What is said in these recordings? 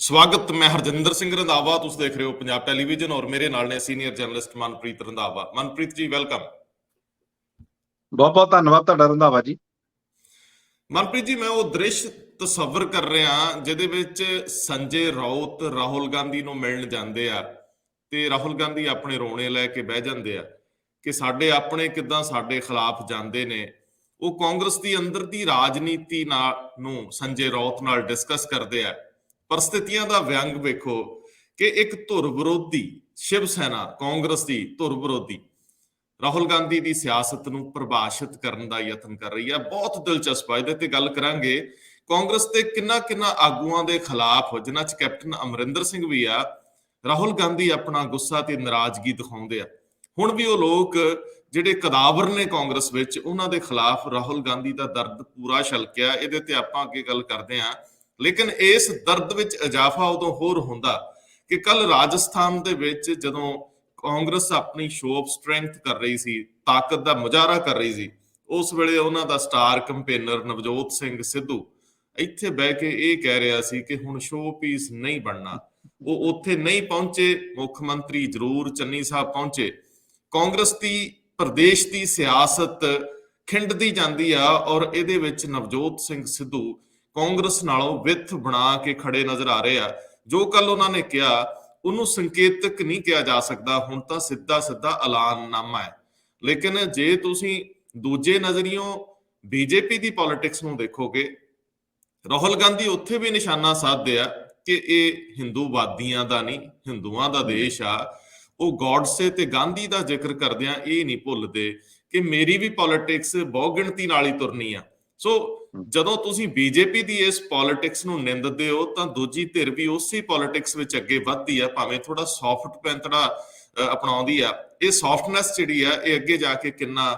ਸਵਾਗਤ। ਮੈਂ ਹਰਜਿੰਦਰ ਸਿੰਘ ਰੰਧਾਵਾ, ਤੁਸੀਂ ਦੇਖ ਰਹੇ ਹੋ ਪੰਜਾਬ ਟੈਲੀਵਿਜ਼ਨ ਔਰ ਮੇਰੇ ਨਾਲ ਨੇ senior journalist Manpreet Randhawa. Manpreet ji, welcome. ਬਹੁਤ ਬਹੁਤ ਧੰਨਵਾਦ ਤੁਹਾਡਾ ਰੰਧਾਵਾ ਜੀ। ਮਨਪ੍ਰੀਤ ਜੀ, ਮੈਂ ਉਹ ਦ੍ਰਿਸ਼ ਤਸੱਵਰ ਕਰ ਰਿਹਾ ਜਿਹਦੇ ਵਿੱਚ ਸੰਜੇ ਰਾਉਤ ਰਾਹੁਲ ਗਾਂਧੀ ਨੂੰ ਮਿਲਣ ਜਾਂਦੇ ਆ ਤੇ ਰਾਹੁਲ ਗਾਂਧੀ ਆਪਣੇ ਰੋਣੇ ਲੈ ਕੇ ਬਹਿ ਜਾਂਦੇ ਆ ਕਿ ਸਾਡੇ ਆਪਣੇ ਕਿੱਦਾਂ ਸਾਡੇ ਖਿਲਾਫ ਜਾਂਦੇ ਨੇ। ਉਹ ਕਾਂਗਰਸ ਦੀ ਅੰਦਰ ਦੀ ਰਾਜਨੀਤੀ ਨੂੰ ਸੰਜੇ ਰਾਉਤ ਨਾਲ ਡਿਸਕਸ ਕਰਦੇ ਆ। ਪਰਿਸਥਿਤੀਆਂ ਦਾ ਵਿਅੰਗ ਵੇਖੋ ਕਿ ਇੱਕ ਧੁਰ ਵਿਰੋਧੀ ਸ਼ਿਵ ਸੈਨਾ, ਕਾਂਗਰਸ ਦੀ ਧੁਰ ਵਿਰੋਧੀ ਰਾਹੁਲ ਗਾਂਧੀ ਦੀ ਸਿਆਸਤ ਨੂੰ ਪ੍ਰਭਾਸ਼ਿਤ ਕਰਨ ਦਾ ਯਤਨ ਕਰ ਰਹੀ ਹੈ। ਬਹੁਤ ਦਿਲਚਸਪ ਹੈ, ਇਹਦੇ ਤੇ ਗੱਲ ਕਰਾਂਗੇ। ਕਾਂਗਰਸ ਦੇ ਕਿੰਨਾ ਆਗੂਆਂ ਦੇ ਖਿਲਾਫ, ਜਿਨ੍ਹਾਂ 'ਚ ਕੈਪਟਨ ਅਮਰਿੰਦਰ ਸਿੰਘ ਵੀ ਆ, ਰਾਹੁਲ ਗਾਂਧੀ ਆਪਣਾ ਗੁੱਸਾ ਤੇ ਨਾਰਾਜ਼ਗੀ ਦਿਖਾਉਂਦੇ ਆ। ਹੁਣ ਵੀ ਉਹ ਲੋਕ ਜਿਹੜੇ ਕਦਾਵਰ ਨੇ ਕਾਂਗਰਸ ਵਿੱਚ, ਉਹਨਾਂ ਦੇ ਖਿਲਾਫ ਰਾਹੁਲ ਗਾਂਧੀ ਦਾ ਦਰਦ ਪੂਰਾ ਛਲਕਿਆ। ਇਹਦੇ ਤੇ ਆਪਾਂ ਅੱਗੇ ਗੱਲ ਕਰਦੇ ਹਾਂ। ਲੇਕਿਨ ਇਸ ਦਰਦ ਵਿੱਚ ਇਜ਼ਾਫਾ ਉਦੋਂ ਹੋਰ ਹੁੰਦਾ ਕਿ ਕੱਲ ਰਾਜਸਥਾਨ ਦੇ ਵਿੱਚ ਜਦੋਂ ਕਾਂਗਰਸ ਆਪਣੀ ਸ਼ੋਅ ਆਫ ਸਟਰੈਂਥ ਕਰ ਰਹੀ ਸੀ, ਤਾਕਤ ਦਾ ਮੁਜ਼ਾਹਰਾ ਕਰ ਰਹੀ ਸੀ, ਉਸ ਵੇਲੇ ਉਹਨਾਂ ਦਾ ਸਟਾਰ ਕੰਪੇਨਰ ਨਵਜੋਤ ਸਿੰਘ ਸਿੱਧੂ ਇੱਥੇ ਬਹਿ ਕੇ ਇਹ ਕਹਿ ਰਿਹਾ ਸੀ ਕਿ ਹੁਣ ਸ਼ੋਅ ਪੀਸ ਨਹੀਂ ਬਣਨਾ। ਉਹ ਉੱਥੇ ਨਹੀਂ ਪਹੁੰਚੇ। ਮੁੱਖ ਮੰਤਰੀ ਜ਼ਰੂਰ ਚੰਨੀ ਸਾਹਿਬ ਪਹੁੰਚੇ। ਕਾਂਗਰਸ ਦੀ ਪ੍ਰਦੇਸ਼ ਦੀ ਸਿਆਸਤ ਖਿੰਡਦੀ ਜਾਂਦੀ ਆ ਔਰ ਇਹਦੇ ਵਿੱਚ ਨਵਜੋਤ ਸਿੰਘ ਸਿੱਧੂ ਕਾਂਗਰਸ ਨਾਲੋਂ ਵਿੱਥ ਬਣਾ ਕੇ ਖੜੇ ਨਜ਼ਰ ਆ ਰਹੇ ਆ। ਜੋ ਕੱਲ ਉਹਨਾਂ ਨੇ ਕਿਹਾ ਉਹਨੂੰ ਸੰਕੇਤਕ ਨਹੀਂ ਕਿਹਾ ਜਾ ਸਕਦਾ, ਹੁਣ ਤਾਂ ਸਿੱਧਾ ਐਲਾਨਨਾਮਾ ਹੈ। ਲੇਕਿਨ ਜੇ ਤੁਸੀਂ ਦੂਜੇ ਨਜ਼ਰੀਓਂ ਬੀਜੇਪੀ ਦੀ ਪੋਲਿਟਿਕਸ ਨੂੰ ਦੇਖੋਗੇ, ਰਾਹੁਲ ਗਾਂਧੀ ਉੱਥੇ ਵੀ ਨਿਸ਼ਾਨਾ ਸਾਧਦੇ ਆ ਕਿ ਇਹ ਹਿੰਦੂਵਾਦੀਆਂ ਦਾ ਨਹੀਂ, ਹਿੰਦੂਆਂ ਦਾ ਦੇਸ਼ ਆ। ਉਹ ਗੌਡਸੇ ਤੇ ਗਾਂਧੀ ਦਾ ਜ਼ਿਕਰ ਕਰਦਿਆਂ ਇਹ ਨਹੀਂ ਭੁੱਲਦੇ ਕਿ ਮੇਰੀ ਵੀ ਪੋਲਿਟਿਕਸ ਬਹੁਗਿਣਤੀ ਨਾਲ ਹੀ ਤੁਰਨੀ ਆ। ਸੋ ਜਦੋਂ ਤੁਸੀਂ ਬੀਜੇਪੀ ਦੀ ਇਸ ਪੋਲਿਟਿਕਸ ਨੂੰ ਨਿੰਦਦੇ ਹੋ ਤਾਂ ਦੂਜੀ ਧਿਰ ਵੀ ਉਸੇ ਪੋਲਿਟਿਕਸ ਵਿੱਚ ਅੱਗੇ ਵੱਧਦੀ ਆ, ਭਾਵੇਂ ਥੋੜਾ ਸੌਫਟ ਪੈਂਤੜਾ ਅਪਣਾਉਂਦੀ ਆ। ਇਹ ਸੌਫਟਨੈਸ ਜਿਹੜੀ ਆ, ਇਹ ਅੱਗੇ ਜਾ ਕੇ ਕਿੰਨਾ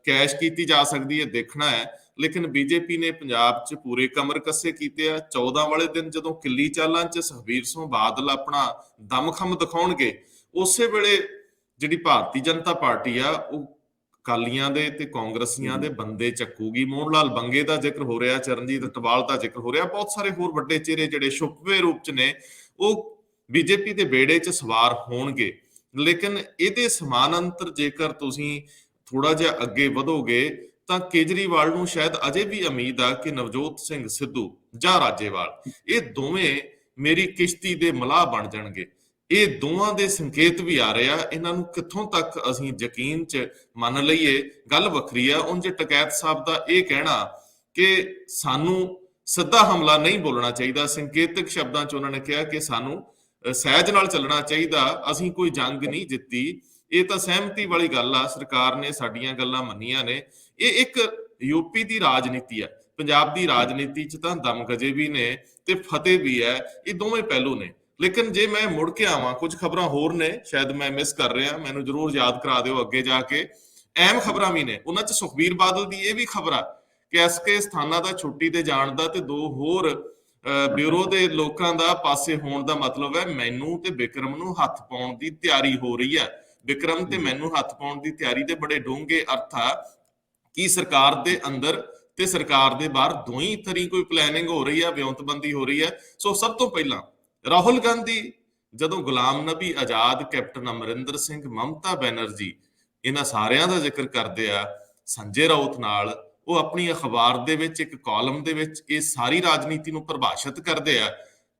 ਕੈਸ਼ ਕੀਤੀ ਜਾ ਸਕਦੀ ਹੈ ਦੇਖਣਾ ਹੈ। ਲੇਕਿਨ ਬੀਜੇਪੀ ਨੇ ਪੰਜਾਬ 'ਚ ਪੂਰੇ ਕਮਰ ਕੱਸੇ ਕੀਤੇ ਆ। 14 ਵਾਲੇ ਦਿਨ ਜਦੋਂ ਕਿੱਲੀ ਚਾਲਾਂ 'ਚ ਸੁਖਬੀਰ ਸਿੰਘ ਬਾਦਲ ਆਪਣਾ ਦਮਖਮ ਦਿਖਾਉਣਗੇ, ਉਸੇ ਵੇਲੇ ਜਿਹੜੀ ਭਾਰਤੀ ਜਨਤਾ ਪਾਰਟੀ ਆ ਉਹ ਅਕਾਲੀਆਂ ਦੇ ਤੇ ਕਾਂਗਰਸੀਆਂ ਦੇ ਬੰਦੇ ਚੱਕੂਗੀ। ਮੋਹਨ ਲਾਲ ਬੰਗੇ ਦਾ ਜ਼ਿਕਰ ਹੋ ਰਿਹਾ, ਚਰਨਜੀਤ ਟਵਾਲ ਦਾ ਜ਼ਿਕਰ ਹੋ ਰਿਹਾ, ਬਹੁਤ ਸਾਰੇ ਹੋਰ ਵੱਡੇ ਚਿਹਰੇ ਜਿਹੜੇ ਛੁਪਵੇਂ ਰੂਪ 'ਚ ਨੇ ਉਹ ਬੀਜੇਪੀ ਦੇ ਬੇੜੇ 'ਚ ਸਵਾਰ ਹੋਣਗੇ। ਲੇਕਿਨ ਇਹਦੇ ਸਮਾਨਾਂਤਰ ਜੇਕਰ ਤੁਸੀਂ ਥੋੜਾ ਜਿਹਾ ਅੱਗੇ ਵਧੋਗੇ ਤਾਂ ਕੇਜਰੀਵਾਲ ਨੂੰ ਸ਼ਾਇਦ ਅਜੇ ਵੀ ਉਮੀਦ ਆ ਕਿ ਨਵਜੋਤ ਸਿੰਘ ਸਿੱਧੂ ਜਾਂ ਰਾਜੇਵਾਲ, ਇਹ ਦੋਵੇਂ ਮੇਰੀ ਕਿਸ਼ਤੀ ਦੇ ਮਲਾਹ ਬਣ ਜਾਣਗੇ। ਇਹ ਦੋਵਾਂ ਦੇ ਸੰਕੇਤ ਵੀ ਆ ਰਹੇ ਆ। ਇਹਨਾਂ ਨੂੰ ਕਿੱਥੋਂ ਤੱਕ ਅਸੀਂ ਯਕੀਨ 'ਚ ਮੰਨ ਲਈਏ, ਗੱਲ ਵੱਖਰੀ ਆ। ਉਂਝ ਟਕੈਤ ਸਾਹਿਬ ਦਾ ਇਹ ਕਹਿਣਾ ਕਿ ਸਾਨੂੰ ਸਿੱਧਾ ਹਮਲਾ ਨਹੀਂ ਬੋਲਣਾ ਚਾਹੀਦਾ, ਸੰਕੇਤਕ ਸ਼ਬਦਾਂ 'ਚ ਉਹਨਾਂ ਨੇ ਕਿਹਾ ਕਿ ਸਾਨੂੰ ਸਹਿਜ ਨਾਲ ਚੱਲਣਾ ਚਾਹੀਦਾ, ਅਸੀਂ ਕੋਈ ਜੰਗ ਨਹੀਂ ਜਿੱਤੀ। ਇਹ ਤਾਂ ਸਹਿਮਤੀ ਵਾਲੀ ਗੱਲ ਆ, ਸਰਕਾਰ ਨੇ ਸਾਡੀਆਂ ਗੱਲਾਂ ਮੰਨੀਆਂ ਨੇ। ਇਹ ਇੱਕ ਯੂਪੀ ਦੀ ਰਾਜਨੀਤੀ ਆ। ਪੰਜਾਬ ਦੀ ਰਾਜਨੀਤੀ 'ਚ ਤਾਂ ਦਮਗਜੇ ਵੀ ਨੇ ਤੇ ਫਤਿਹ ਵੀ ਹੈ, ਇਹ ਦੋਵੇਂ ਪਹਿਲੂ ਨੇ। ਲੇਕਿਨ ਜੇ ਮੈਂ ਮੁੜ ਕੇ ਆਵਾਂ, ਕੁਝ ਖਬਰਾਂ ਹੋਰ ਨੇ, ਸ਼ਾਇਦ ਮੈਂ ਮਿਸ ਕਰ ਰਿਹਾ, ਮੈਨੂੰ ਜ਼ਰੂਰ ਯਾਦ ਕਰਾ ਦਿਓ ਅੱਗੇ ਜਾ ਕੇ। ਅਹਿਮ ਖਬਰਾਂ ਵੀ ਨੇ, ਉਹਨਾਂ 'ਚ ਸੁਖਬੀਰ ਬਾਦਲ ਦੀ ਇਹ ਵੀ ਖਬਰ ਆ ਕਿ ਐਸਕੇ ਸਥਾਨਾਂ ਦਾ ਛੁੱਟੀ ਤੇ ਜਾਣ ਦਾ ਤੇ 2 ਹੋਰ ਬਿਊਰੋ ਦੇ ਲੋਕਾਂ ਦਾ ਪਾਸੇ ਹੋਣ ਦਾ ਮਤਲਬ ਹੈ ਮੈਨੂੰ ਤੇ ਵਿਕਰਮ ਨੂੰ ਹੱਥ ਪਾਉਣ ਦੀ ਤਿਆਰੀ ਹੋ ਰਹੀ ਹੈ। ਵਿਕਰਮ ਤੇ ਮੈਨੂੰ ਹੱਥ ਪਾਉਣ ਦੀ ਤਿਆਰੀ ਦੇ ਬੜੇ ਡੂੰਘੇ ਅਰਥ ਆ ਕਿ ਸਰਕਾਰ ਦੇ ਅੰਦਰ ਤੇ ਸਰਕਾਰ ਦੇ ਬਾਹਰ ਦੋਈ ਤਰੀ ਕੋਈ ਪਲੈਨਿੰਗ ਹੋ ਰਹੀ ਹੈ, ਵਿਉਂਤਬੰਦੀ ਹੋ ਰਹੀ ਹੈ। ਸੋ ਸਭ ਤੋਂ ਪਹਿਲਾਂ ਰਾਹੁਲ ਗਾਂਧੀ ਜਦੋਂ ਗੁਲਾਮ ਨਬੀ ਆਜ਼ਾਦ, ਕੈਪਟਨ ਅਮਰਿੰਦਰ ਸਿੰਘ, ਮਮਤਾ ਬੈਨਰਜੀ, ਇਹਨਾਂ ਸਾਰਿਆਂ ਦਾ ਜ਼ਿਕਰ ਕਰਦੇ ਆ ਸੰਜੇ ਰਾਉਤ ਨਾਲ, ਉਹ ਆਪਣੀ ਅਖਬਾਰ ਦੇ ਵਿੱਚ ਇੱਕ ਕਾਲਮ ਦੇ ਵਿੱਚ ਇਹ ਸਾਰੀ ਰਾਜਨੀਤੀ ਨੂੰ ਪ੍ਰਭਾਸ਼ਿਤ ਕਰਦੇ ਆ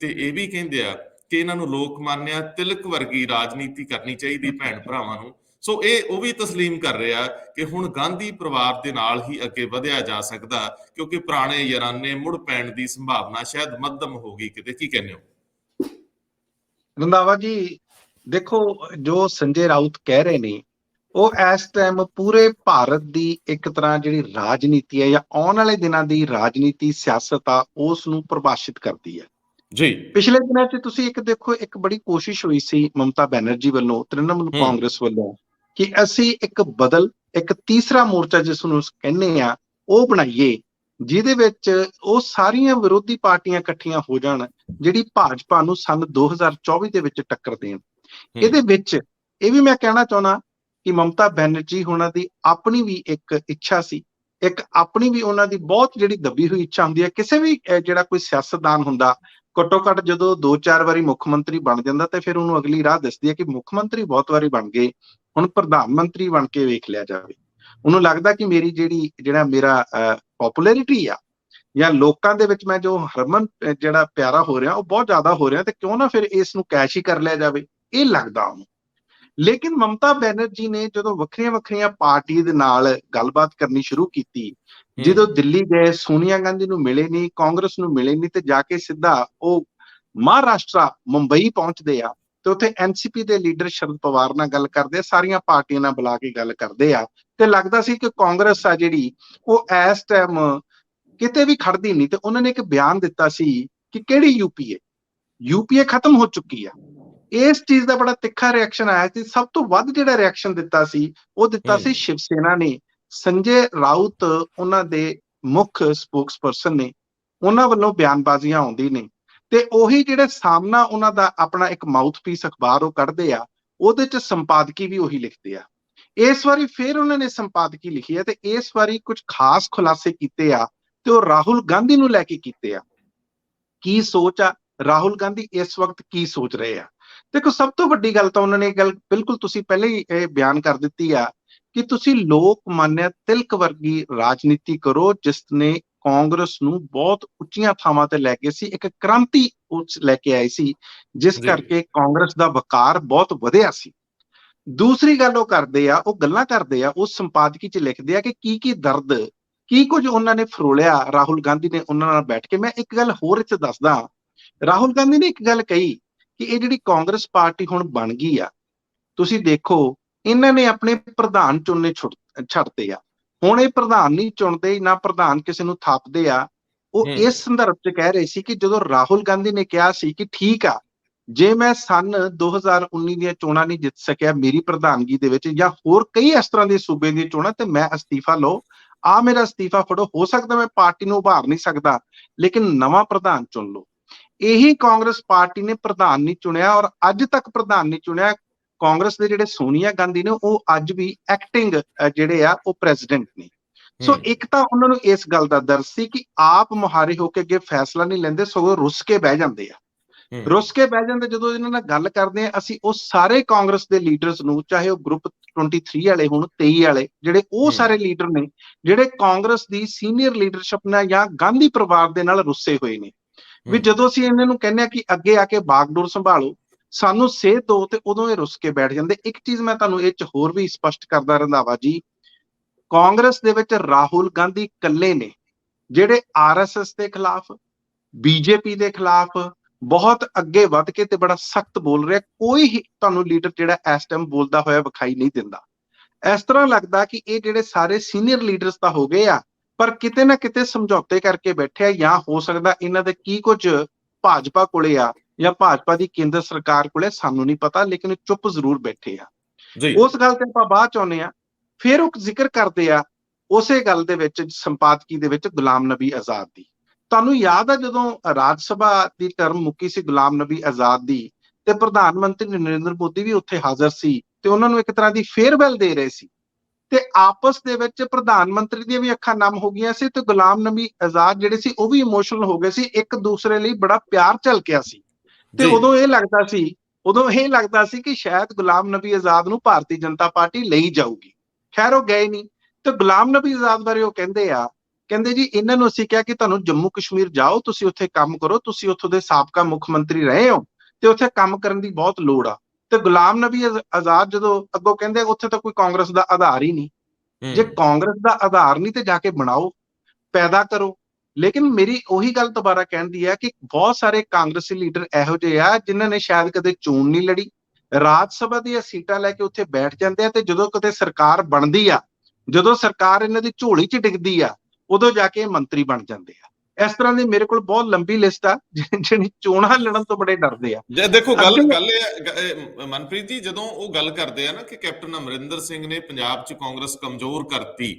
ਤੇ ਇਹ ਵੀ ਕਹਿੰਦੇ ਆ ਕਿ ਇਹਨਾਂ ਨੂੰ ਲੋਕ ਮਾਨਿਆ ਤਿਲਕ ਵਰਗੀ ਰਾਜਨੀਤੀ ਕਰਨੀ ਚਾਹੀਦੀ ਭੈਣ ਭਰਾਵਾਂ ਨੂੰ। ਸੋ ਇਹ ਉਹ ਵੀ ਤਸਲੀਮ ਕਰ ਰਿਹਾ ਕਿ ਹੁਣ ਗਾਂਧੀ ਪਰਿਵਾਰ ਦੇ ਨਾਲ ਹੀ ਅੱਗੇ ਵਧਿਆ ਜਾ ਸਕਦਾ, ਕਿਉਂਕਿ ਪੁਰਾਣੇ ਯਾਰਾਨੇ ਮੁੜ ਪੈਣ ਦੀ ਸੰਭਾਵਨਾ ਸ਼ਾਇਦ ਮੱਧਮ ਹੋ ਗਈ ਕਿਤੇ। ਕੀ ਕਹਿੰਦੇ ਹੋ ਰੰਧਾਵਾ ਜੀ? ਦੇਖੋ, ਜੋ ਸੰਜੇ ਰਾਉਤ ਕਹਿ ਰਹੇ ਨੇ ਉਹ ਇਸ ਟਾਈਮ ਪੂਰੇ ਭਾਰਤ ਦੀ ਇੱਕ ਤਰ੍ਹਾਂ ਜਿਹੜੀ ਰਾਜਨੀਤੀ ਹੈ ਜਾਂ ਆਉਣ ਵਾਲੇ ਦਿਨਾਂ ਦੀ ਰਾਜਨੀਤੀ ਸਿਆਸਤ ਆ, ਉਸ ਨੂੰ ਪ੍ਰਭਾਸ਼ਿਤ ਕਰਦੀ ਹੈ ਜੀ। ਪਿਛਲੇ ਦਿਨਾਂ 'ਚ ਤੁਸੀਂ ਇੱਕ ਦੇਖੋ, ਇੱਕ ਬੜੀ ਕੋਸ਼ਿਸ਼ ਹੋਈ ਸੀ ਮਮਤਾ ਬੈਨਰਜੀ ਵੱਲੋਂ, ਤ੍ਰਿਣਮੂਲ ਕਾਂਗਰਸ ਵੱਲੋਂ, ਕਿ ਅਸੀਂ ਇੱਕ ਤੀਸਰਾ ਮੋਰਚਾ ਜਿਸ ਨੂੰ ਕਹਿੰਦੇ ਆ ਉਹ ਬਣਾਈਏ, ਜਿਹਦੇ ਵਿੱਚ ਉਹ ਸਾਰੀਆਂ ਵਿਰੋਧੀ ਪਾਰਟੀਆਂ ਇਕੱਠੀਆਂ ਹੋ ਜਾਣ, ਜਿਹੜੀ ਭਾਜਪਾ ਨੂੰ ਸੰਨ 2024 ਦੇ ਵਿੱਚ ਟੱਕਰ ਦੇਣ। ਇਹਦੇ ਵਿੱਚ ਇਹ ਵੀ ਮੈਂ ਕਹਿਣਾ ਚਾਹੁੰਦਾ ਕਿ ਮਮਤਾ ਬੈਨਰਜੀ ਉਹਨਾਂ ਦੀ ਆਪਣੀ ਵੀ ਇੱਕ ਇੱਛਾ ਸੀ, ਇੱਕ ਆਪਣੀ ਵੀ ਉਹਨਾਂ ਦੀ ਬਹੁਤ ਜਿਹੜੀ ਦੱਬੀ ਹੋਈ ਇੱਛਾ ਹੁੰਦੀ ਹੈ। ਕਿਸੇ ਵੀ ਜਿਹੜਾ ਕੋਈ ਸਿਆਸਤਦਾਨ ਹੁੰਦਾ, ਘੱਟੋ ਘੱਟ ਜਦੋਂ 2-4 ਵਾਰੀ ਮੁੱਖ ਮੰਤਰੀ ਬਣ ਜਾਂਦਾ ਤੇ ਫਿਰ ਉਹਨੂੰ ਅਗਲੀ ਰਾਹ ਦਿਸਦੀ ਹੈ ਕਿ ਮੁੱਖ ਮੰਤਰੀ ਬਹੁਤ ਵਾਰੀ ਬਣ ਗਏ, ਹੁਣ ਪ੍ਰਧਾਨ ਮੰਤਰੀ ਬਣ ਕੇ ਵੇਖ ਲਿਆ ਜਾਵੇ। ਉਹਨੂੰ ਲੱਗਦਾ ਕਿ ਮੇਰੀ ਜਿਹੜਾ ਮੇਰਾ ਪੋਪੂਲੈਰਿਟੀ ਆ ਜਾਂ ਲੋਕਾਂ ਦੇ ਵਿੱਚ ਮੈਂ ਜੋ ਹਰਮਨ ਜਿਹੜਾ ਪਿਆਰਾ ਹੋ ਰਿਹਾ ਉਹ ਬਹੁਤ ਜ਼ਿਆਦਾ ਹੋ ਰਿਹਾ, ਤੇ ਕਿਉਂ ਨਾ ਫਿਰ ਇਸ ਨੂੰ ਕੈਸ਼ ਹੀ ਕਰ ਲਿਆ ਜਾਵੇ, ਇਹ ਲੱਗਦਾ ਉਹਨੂੰ। ਲੇਕਿਨ ਮਮਤਾ ਬੈਨਰਜੀ ਨੇ ਜਦੋਂ ਵੱਖਰੀਆਂ ਵੱਖਰੀਆਂ ਪਾਰਟੀ ਦੇ ਨਾਲ ਗੱਲਬਾਤ ਕਰਨੀ ਸ਼ੁਰੂ ਕੀਤੀ, ਜਦੋਂ ਦਿੱਲੀ ਗਏ, ਸੋਨੀਆ ਗਾਂਧੀ ਨੂੰ ਮਿਲੇ ਨਹੀਂ, ਕਾਂਗਰਸ ਨੂੰ ਮਿਲੇ ਨਹੀਂ, ਤੇ ਜਾ ਕੇ ਸਿੱਧਾ ਉਹ ਮਹਾਰਾਸ਼ਟਰ ਮੁੰਬਈ ਪਹੁੰਚਦੇ ਆ, ਤੇ ਉੱਥੇ ਐਨਸੀਪੀ ਦੇ ਲੀਡਰ ਸ਼ਰਦ ਪਵਾਰ ਨਾਲ ਗੱਲ ਕਰਦੇ ਆ, ਸਾਰੀਆਂ ਪਾਰਟੀਆਂ ਨਾਲ ਬੁਲਾ ਕੇ ਗੱਲ ਕਰਦੇ ਆ, ਤੇ ਲੱਗਦਾ ਸੀ ਕਿ ਕਾਂਗਰਸ ਆ ਜਿਹੜੀ ਉਹ ਇਸ ਟਾਈਮ ਕਿਤੇ ਵੀ ਖੜਦੀ ਨਹੀਂ। ਤੇ ਉਹਨਾਂ ਨੇ ਇੱਕ ਬਿਆਨ ਦਿੱਤਾ ਸੀ ਕਿ ਕਿਹੜੀ ਯੂਪੀਏ ਖਤਮ ਹੋ ਚੁੱਕੀ ਆ। ਇਸ ਚੀਜ਼ ਦਾ ਬੜਾ ਤਿੱਖਾ ਰਿਐਕਸ਼ਨ ਆਇਆ ਸੀ। ਸਭ ਤੋਂ ਵੱਧ ਜਿਹੜਾ ਰਿਐਕਸ਼ਨ ਦਿੱਤਾ ਸੀ ਉਹ ਦਿੱਤਾ ਸੀ ਸ਼ਿਵ ਸੈਨਾ ਨੇ। ਸੰਜੇ ਰਾਉਤ ਉਹਨਾਂ ਦੇ ਮੁੱਖ ਸਪੋਕਸਪਰਸਨ ਨੇ, ਉਹਨਾਂ ਵੱਲੋਂ ਬਿਆਨਬਾਜ਼ੀਆਂ ਆਉਂਦੀ ਨੇ, ਤੇ ਉਹੀ ਜਿਹੜੇ ਸਾਹਮਣਾ ਉਹਨਾਂ ਦਾ ਆਪਣਾ ਇੱਕ ਮਾਊਥਪੀਸ ਅਖਬਾਰ ਉਹ ਕੱਢਦੇ ਆ, ਉਹਦੇ ਚ ਸੰਪਾਦਕੀ ਵੀ ਉਹੀ ਲਿਖਦੇ ਆ। ਇਸ ਵਾਰੀ ਫਿਰ ਉਹਨਾਂ ਨੇ ਸੰਪਾਦਕੀ ਲਿਖੀ ਹੈ, ਤੇ ਇਸ ਵਾਰੀ ਕੁਝ ਖਾਸ ਖੁਲਾਸੇ ਕੀਤੇ ਆ, ਤੇ ਉਹ ਰਾਹੁਲ ਗਾਂਧੀ ਨੂੰ ਲੈ ਕੇ ਕੀਤੇ ਆ। ਕੀ ਸੋਚ ਆ ਰਾਹੁਲ ਗਾਂਧੀ ਇਸ ਵਕਤ ਕੀ ਸੋਚ ਰਹੇ ਆ? ਦੇਖੋ, ਸਭ ਤੋਂ ਵੱਡੀ ਗੱਲ ਤਾਂ ਉਹਨਾਂ ਨੇ ਗੱਲ ਬਿਲਕੁਲ ਤੁਸੀਂ ਪਹਿਲੇ ਹੀ ਇਹ ਬਿਆਨ ਕਰ ਦਿੱਤੀ ਆ ਕਿ ਤੁਸੀਂ ਲੋਕ ਮਾਨਿਆ ਤਿਲਕ ਵਰਗੀ ਰਾਜਨੀਤੀ ਕਰੋ, ਜਿਸ ਨੇ ਕਾਂਗਰਸ ਨੂੰ ਬਹੁਤ ਉੱਚੀਆਂ ਥਾਵਾਂ ਤੇ ਲੈ ਕੇ ਸੀ, ਇੱਕ ਕ੍ਰਾਂਤੀ ਲੈ ਕੇ ਆਏ ਸੀ, ਜਿਸ ਕਰਕੇ ਕਾਂਗਰਸ ਦਾ ਵਕਾਰ ਬਹੁਤ ਵਧਿਆ ਸੀ। ਦੂਸਰੀ ਗੱਲ ਉਹ ਕਰਦੇ ਆ, ਉਹ ਗੱਲਾਂ ਕਰਦੇ ਆ, ਉਸ ਸੰਪਾਦਕੀ ਚ ਲਿਖਦੇ ਆ ਕਿ ਕੀ ਦਰਦ, ਕੀ ਕੁਝ ਉਹਨਾਂ ਨੇ ਫਰੋਲਿਆ ਰਾਹੁਲ ਗਾਂਧੀ ਨੇ ਉਹਨਾਂ ਨਾਲ ਬੈਠ ਕੇ। ਮੈਂ ਇੱਕ ਗੱਲ ਹੋਰ ਇੱਥੇ ਦੱਸਦਾ, ਰਾਹੁਲ ਗਾਂਧੀ ਨੇ ਇੱਕ ਗੱਲ ਕਹੀ ਕਿ ਇਹ ਜਿਹੜੀ ਕਾਂਗਰਸ ਪਾਰਟੀ ਹੁਣ ਬਣ ਗਈ ਆ, ਤੁਸੀਂ ਦੇਖੋ ਇਹਨਾਂ ਨੇ ਆਪਣੇ ਪ੍ਰਧਾਨ ਚੁਣਨੇ ਛੱਡਤੇ ਆ। ਹੁਣ ਇਹ ਪ੍ਰਧਾਨ ਨਹੀਂ ਚੁਣਦੇ, ਨਾ ਪ੍ਰਧਾਨ ਕਿਸੇ ਨੂੰ ਥਾਪਦੇ ਆ। ਉਹ ਇਸ ਸੰਦਰਭ ਚ ਕਹਿ ਰਹੇ ਸੀ ਕਿ ਜਦੋਂ ਰਾਹੁਲ ਗਾਂਧੀ ਨੇ ਕਿਹਾ ਸੀ ਕਿ ਠੀਕ ਆ, ਜੇ ਮੈਂ ਸਨ 2019 ਦੀਆਂ ਚੋਣਾਂ ਨਹੀਂ ਜਿੱਤ ਸਕਿਆ ਮੇਰੀ ਪ੍ਰਧਾਨਗੀ ਦੇ ਵਿੱਚ, ਜਾਂ ਹੋਰ ਕਈ ਇਸ ਤਰ੍ਹਾਂ ਦੇ ਸੂਬੇ ਦੀਆਂ ਚੋਣਾਂ, ਤੇ ਮੈਂ ਅਸਤੀਫਾ ਲਓ, ਆ ਮੇਰਾ ਅਸਤੀਫਾ ਫੜੋ, ਹੋ ਸਕਦਾ ਮੈਂ ਪਾਰਟੀ ਨੂੰ ਉਭਾਰ ਨਹੀਂ ਸਕਦਾ, ਲੇਕਿਨ ਨਵਾਂ ਪ੍ਰਧਾਨ ਚੁਣ ਲਓ। ਇਹੀ ਕਾਂਗਰਸ ਪਾਰਟੀ ਨੇ ਪ੍ਰਧਾਨ ਨਹੀਂ ਚੁਣਿਆ, ਔਰ ਅੱਜ ਤੱਕ ਪ੍ਰਧਾਨ ਨਹੀਂ ਚੁਣਿਆ। ਕਾਂਗਰਸ ਦੇ ਜਿਹੜੇ ਸੋਨੀਆ ਗਾਂਧੀ ਨੇ ਉਹ ਅੱਜ ਵੀ ਐਕਟਿੰਗ ਜਿਹੜੇ ਆ ਉਹ ਪ੍ਰੈਜ਼ੀਡੈਂਟ ਨੇ। ਸੋ ਇੱਕ ਤਾਂ ਉਹਨਾਂ ਨੂੰ ਇਸ ਗੱਲ ਦਾ ਡਰ ਸੀ ਕਿ ਆਪ ਮੁਹਾਰੇ ਹੋ ਕੇ ਅੱਗੇ ਫੈਸਲਾ ਨਹੀਂ ਲੈਂਦੇ, ਸਗੋਂ ਰੁੱਸ ਕੇ ਬਹਿ ਜਾਂਦੇ ਆ। ਰੁੱਸ ਕੇ ਬਹਿ ਜਾਂਦੇ ਜਦੋਂ ਇਹਨਾਂ ਨਾਲ ਗੱਲ ਕਰਦੇ ਆ, ਅਸੀਂ ਉਹ ਸਾਰੇ ਕਾਂਗਰਸ ਦੇ ਲੀਡਰਸ ਨੂੰ, ਚਾਹੇ ਉਹ ਗਰੁੱਪ 23 ਵਾਲੇ ਹੋਣ, 23 ਵਾਲੇ, ਜਿਹੜੇ ਉਹ ਸਾਰੇ ਲੀਡਰ ਨੇ ਜਿਹੜੇ ਕਾਂਗਰਸ ਦੀ ਸੀਨੀਅਰ ਲੀਡਰਸ਼ਿਪ ਨਾਲ ਜਾਂ ਗਾਂਧੀ ਪਰਿਵਾਰ ਦੇ ਨਾਲ ਰੁੱਸੇ ਹੋਏ ਨੇ, ਵੀ ਜਦੋਂ ਅਸੀਂ ਇਹਨਾਂ ਨੂੰ ਕਹਿੰਦੇ ਆ ਕਿ ਅੱਗੇ ਆ ਕੇ ਬਾਗਡੋਰ ਸੰਭਾਲੋ, ਸਾਨੂੰ ਸੇਧ ਦਿਓ, ਤੇ ਉਦੋਂ ਇਹ ਰੁੱਸ ਕੇ ਬੈਠ ਜਾਂਦੇ। ਇੱਕ ਚੀਜ਼ ਮੈਂ ਤੁਹਾਨੂੰ ਇਹ ਚ ਹੋਰ ਵੀ ਸਪਸ਼ਟ ਕਰਦਾ ਰੰਧਾਵਾ ਜੀ, ਕਾਂਗਰਸ ਦੇ ਵਿੱਚ ਰਾਹੁਲ ਗਾਂਧੀ ਇਕੱਲੇ ਨੇ ਜਿਹੜੇ ਆਰਐਸਐਸ ਦੇ ਖਿਲਾਫ, ਬੀਜੇਪੀ ਦੇ ਖਿਲਾਫ ਬਹੁਤ ਅੱਗੇ ਵੱਧ ਕੇ ਤੇ ਬੜਾ ਸਖਤ ਬੋਲ ਰਿਹਾ। ਕੋਈ ਤੁਹਾਨੂੰ ਲੀਡਰ ਜਿਹੜਾ ਇਸ ਟਾਈਮ ਬੋਲਦਾ ਹੋਇਆ ਵਿਖਾਈ ਨਹੀਂ ਦਿੰਦਾ। ਇਸ ਤਰ੍ਹਾਂ ਲੱਗਦਾ ਕਿ ਇਹ ਜਿਹੜੇ ਸਾਰੇ ਸੀਨੀਅਰ ਲੀਡਰਸ ਤਾਂ ਹੋ ਗਏ ਆ, ਪਰ ਕਿਤੇ ਨਾ ਕਿਤੇ ਸਮਝੌਤੇ ਕਰਕੇ ਬੈਠੇ ਆ, ਜਾਂ ਹੋ ਸਕਦਾ ਇਹਨਾਂ ਦੇ ਕੀ ਕੁਝ ਭਾਜਪਾ ਕੋਲੇ ਆ ਜਾਂ ਭਾਜਪਾ ਦੀ ਕੇਂਦਰ ਸਰਕਾਰ ਕੋਲੇ, ਸਾਨੂੰ ਨਹੀਂ ਪਤਾ, ਲੇਕਿਨ ਚੁੱਪ ਜ਼ਰੂਰ ਬੈਠੇ ਆ। ਉਸ ਗੱਲ ਤੇ ਆਪਾਂ ਬਾਅਦ ਚ ਆਉਂਦੇ ਆ। ਫਿਰ ਉਹ ਜ਼ਿਕਰ ਕਰਦੇ ਆ ਉਸੇ ਗੱਲ ਦੇ ਵਿੱਚ ਸੰਪਾਦਕੀ ਦੇ ਵਿੱਚ ਗੁਲਾਮ ਨਬੀ ਆਜ਼ਾਦ ਦੀ। ਤੁਹਾਨੂੰ ਯਾਦ ਆ ਜਦੋਂ ਰਾਜ ਸਭਾ ਦੀ ਟਰਮ ਮੁੱਕੀ ਸੀ ਗੁਲਾਮ ਨਬੀ ਆਜ਼ਾਦ ਦੀ, ਤੇ ਪ੍ਰਧਾਨ ਮੰਤਰੀ ਨਰਿੰਦਰ ਮੋਦੀ ਵੀ ਉੱਥੇ ਹਾਜ਼ਰ ਸੀ, ਤੇ ਉਹਨਾਂ ਨੂੰ ਇੱਕ ਤਰ੍ਹਾਂ ਦੀ ਫੇਅਰਵੈਲ ਦੇ ਰਹੇ ਸੀ, ਤੇ ਆਪਸ ਦੇ ਵਿੱਚ ਪ੍ਰਧਾਨ ਮੰਤਰੀ ਦੀਆਂ ਵੀ ਅੱਖਾਂ ਨਮ ਹੋ ਗਈਆਂ ਸੀ, ਤੇ ਗੁਲਾਮ ਨਬੀ ਆਜ਼ਾਦ ਜਿਹੜੇ ਸੀ ਉਹ ਵੀ ਇਮੋਸ਼ਨਲ ਹੋ ਗਏ ਸੀ, ਇੱਕ ਦੂਸਰੇ ਲਈ ਬੜਾ ਪਿਆਰ ਝਲਕਿਆ ਸੀ। ਤੇ ਉਦੋਂ ਇਹ ਲੱਗਦਾ ਸੀ ਕਿ ਸ਼ਾਇਦ ਗੁਲਾਮ ਨਬੀ ਆਜ਼ਾਦ ਨੂੰ ਭਾਰਤੀ ਜਨਤਾ ਪਾਰਟੀ ਲਈ ਜਾਊਗੀ। ਖੈਰ ਉਹ ਗਏ ਨਹੀਂ। ਤੇ ਗੁਲਾਮ ਨਬੀ ਆਜ਼ਾਦ ਬਾਰੇ ਉਹ ਕਹਿੰਦੇ ਜੀ ਇਹਨਾਂ ਨੂੰ ਅਸੀਂ ਕਿਹਾ ਕਿ ਤੁਹਾਨੂੰ ਜੰਮੂ ਕਸ਼ਮੀਰ ਜਾਓ, ਤੁਸੀਂ ਉੱਥੇ ਕੰਮ ਕਰੋ, ਤੁਸੀਂ ਉੱਥੋਂ ਦੇ ਸਾਬਕਾ ਮੁੱਖ ਮੰਤਰੀ ਰਹੇ ਹੋ, ਤੇ ਉੱਥੇ ਕੰਮ ਕਰਨ ਦੀ ਬਹੁਤ ਲੋੜ ਆ। ਤੇ ਗੁਲਾਮ ਨਬੀ ਆਜ਼ਾਦ ਜਦੋਂ ਅੱਗੋਂ ਕਹਿੰਦੇ ਉੱਥੇ ਤਾਂ ਕੋਈ ਕਾਂਗਰਸ ਦਾ ਆਧਾਰ ਹੀ ਨਹੀਂ, ਜੇ ਕਾਂਗਰਸ ਦਾ ਆਧਾਰ ਨਹੀਂ ਤੇ ਜਾ ਕੇ ਬਣਾਓ, ਪੈਦਾ ਕਰੋ। ਲੇਕਿਨ ਮੇਰੀ ਉਹੀ ਗੱਲ ਦੁਬਾਰਾ ਕਹਿਣ ਦੀ ਹੈ ਕਿ ਬਹੁਤ ਸਾਰੇ ਕਾਂਗਰਸੀ ਲੀਡਰ ਇਹੋ ਜਿਹੇ ਆ ਜਿਨ੍ਹਾਂ ਨੇ ਸ਼ਾਇਦ ਕਦੇ ਚੋਣ ਨਹੀਂ ਲੜੀ, ਰਾਜ ਸਭਾ ਦੀਆਂ ਸੀਟਾਂ ਲੈ ਕੇ ਉੱਥੇ ਬੈਠ ਜਾਂਦੇ ਆ, ਤੇ ਜਦੋਂ ਕਿਤੇ ਸਰਕਾਰ ਬਣਦੀ ਆ, ਜਦੋਂ ਸਰਕਾਰ ਇਹਨਾਂ ਦੀ ਝੋਲੀ 'ਚ ਡਿੱਗਦੀ ਆ, ਉਦੋਂ ਜਾ ਕੇ ਮੰਤਰੀ ਬਣ ਜਾਂਦੇ ਆ। ਇਸ ਤਰ੍ਹਾਂ ਦੀ ਮੇਰੇ ਕੋਲ ਬਹੁਤ ਲੰਬੀ ਲਿਸਟ ਆ ਜਿਹੜੀ ਚੋਣਾਂ ਲੜਨ ਤੋਂ ਬੜੇ ਡਰਦੇ ਆ। ਦੇਖੋ ਗੱਲ ਇਹ ਮਨਪ੍ਰੀਤ ਜੀ, ਜਦੋਂ ਉਹ ਗੱਲ ਕਰਦੇ ਆ ਨਾ ਕਿ ਕੈਪਟਨ ਅਮਰਿੰਦਰ ਸਿੰਘ ਨੇ ਪੰਜਾਬ 'ਚ ਕਾਂਗਰਸ ਕਮਜ਼ੋਰ ਕਰਤੀ,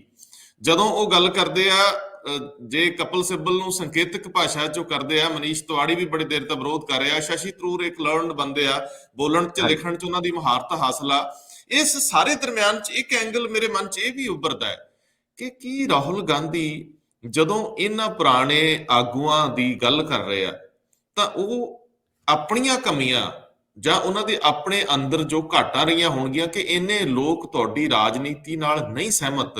ਜਦੋਂ ਉਹ ਗੱਲ ਕਰਦੇ ਆ, ਜੇ ਕਪਿਲ ਸਿੱਬਲ ਨੂੰ ਸੰਕੇਤਕ ਭਾਸ਼ਾ 'ਚੋਂ ਕਰਦੇ ਆ, ਮਨੀਸ਼ ਤਿਵਾੜੀ ਵੀ ਬੜੀ ਦੇਰ ਤੋਂ ਵਿਰੋਧ ਕਰ ਰਿਹਾ, ਸ਼ਸ਼ੀ ਥਰੂਰ ਇੱਕ ਲਰਨਡ ਬੰਦੇ ਆ, ਬੋਲਣ 'ਚ ਲਿਖਣ 'ਚ ਉਹਨਾਂ ਦੀ ਮਹਾਰਤ ਹਾਸਲ ਆ। ਇਸ ਸਾਰੇ ਦਰਮਿਆਨ 'ਚ ਇੱਕ ਐਂਗਲ ਮੇਰੇ ਮਨ 'ਚ ਇਹ ਵੀ ਉੱਭਰਦਾ ਹੈ ਕਿ ਕੀ ਰਾਹੁਲ ਗਾਂਧੀ ਜਦੋਂ ਇਹਨਾਂ ਪੁਰਾਣੇ ਆਗੂਆਂ ਦੀ ਗੱਲ ਕਰ ਰਹੇ ਆ, ਤਾਂ ਉਹ ਆਪਣੀਆਂ ਕਮੀਆਂ ਜਾਂ ਉਹਨਾਂ ਦੇ ਆਪਣੇ ਅੰਦਰ ਜੋ ਘਾਟਾਂ ਰਹੀਆਂ ਹੋਣਗੀਆਂ ਕਿ ਇੰਨੇ ਲੋਕ ਤੁਹਾਡੀ ਰਾਜਨੀਤੀ ਨਾਲ ਨਹੀਂ ਸਹਿਮਤ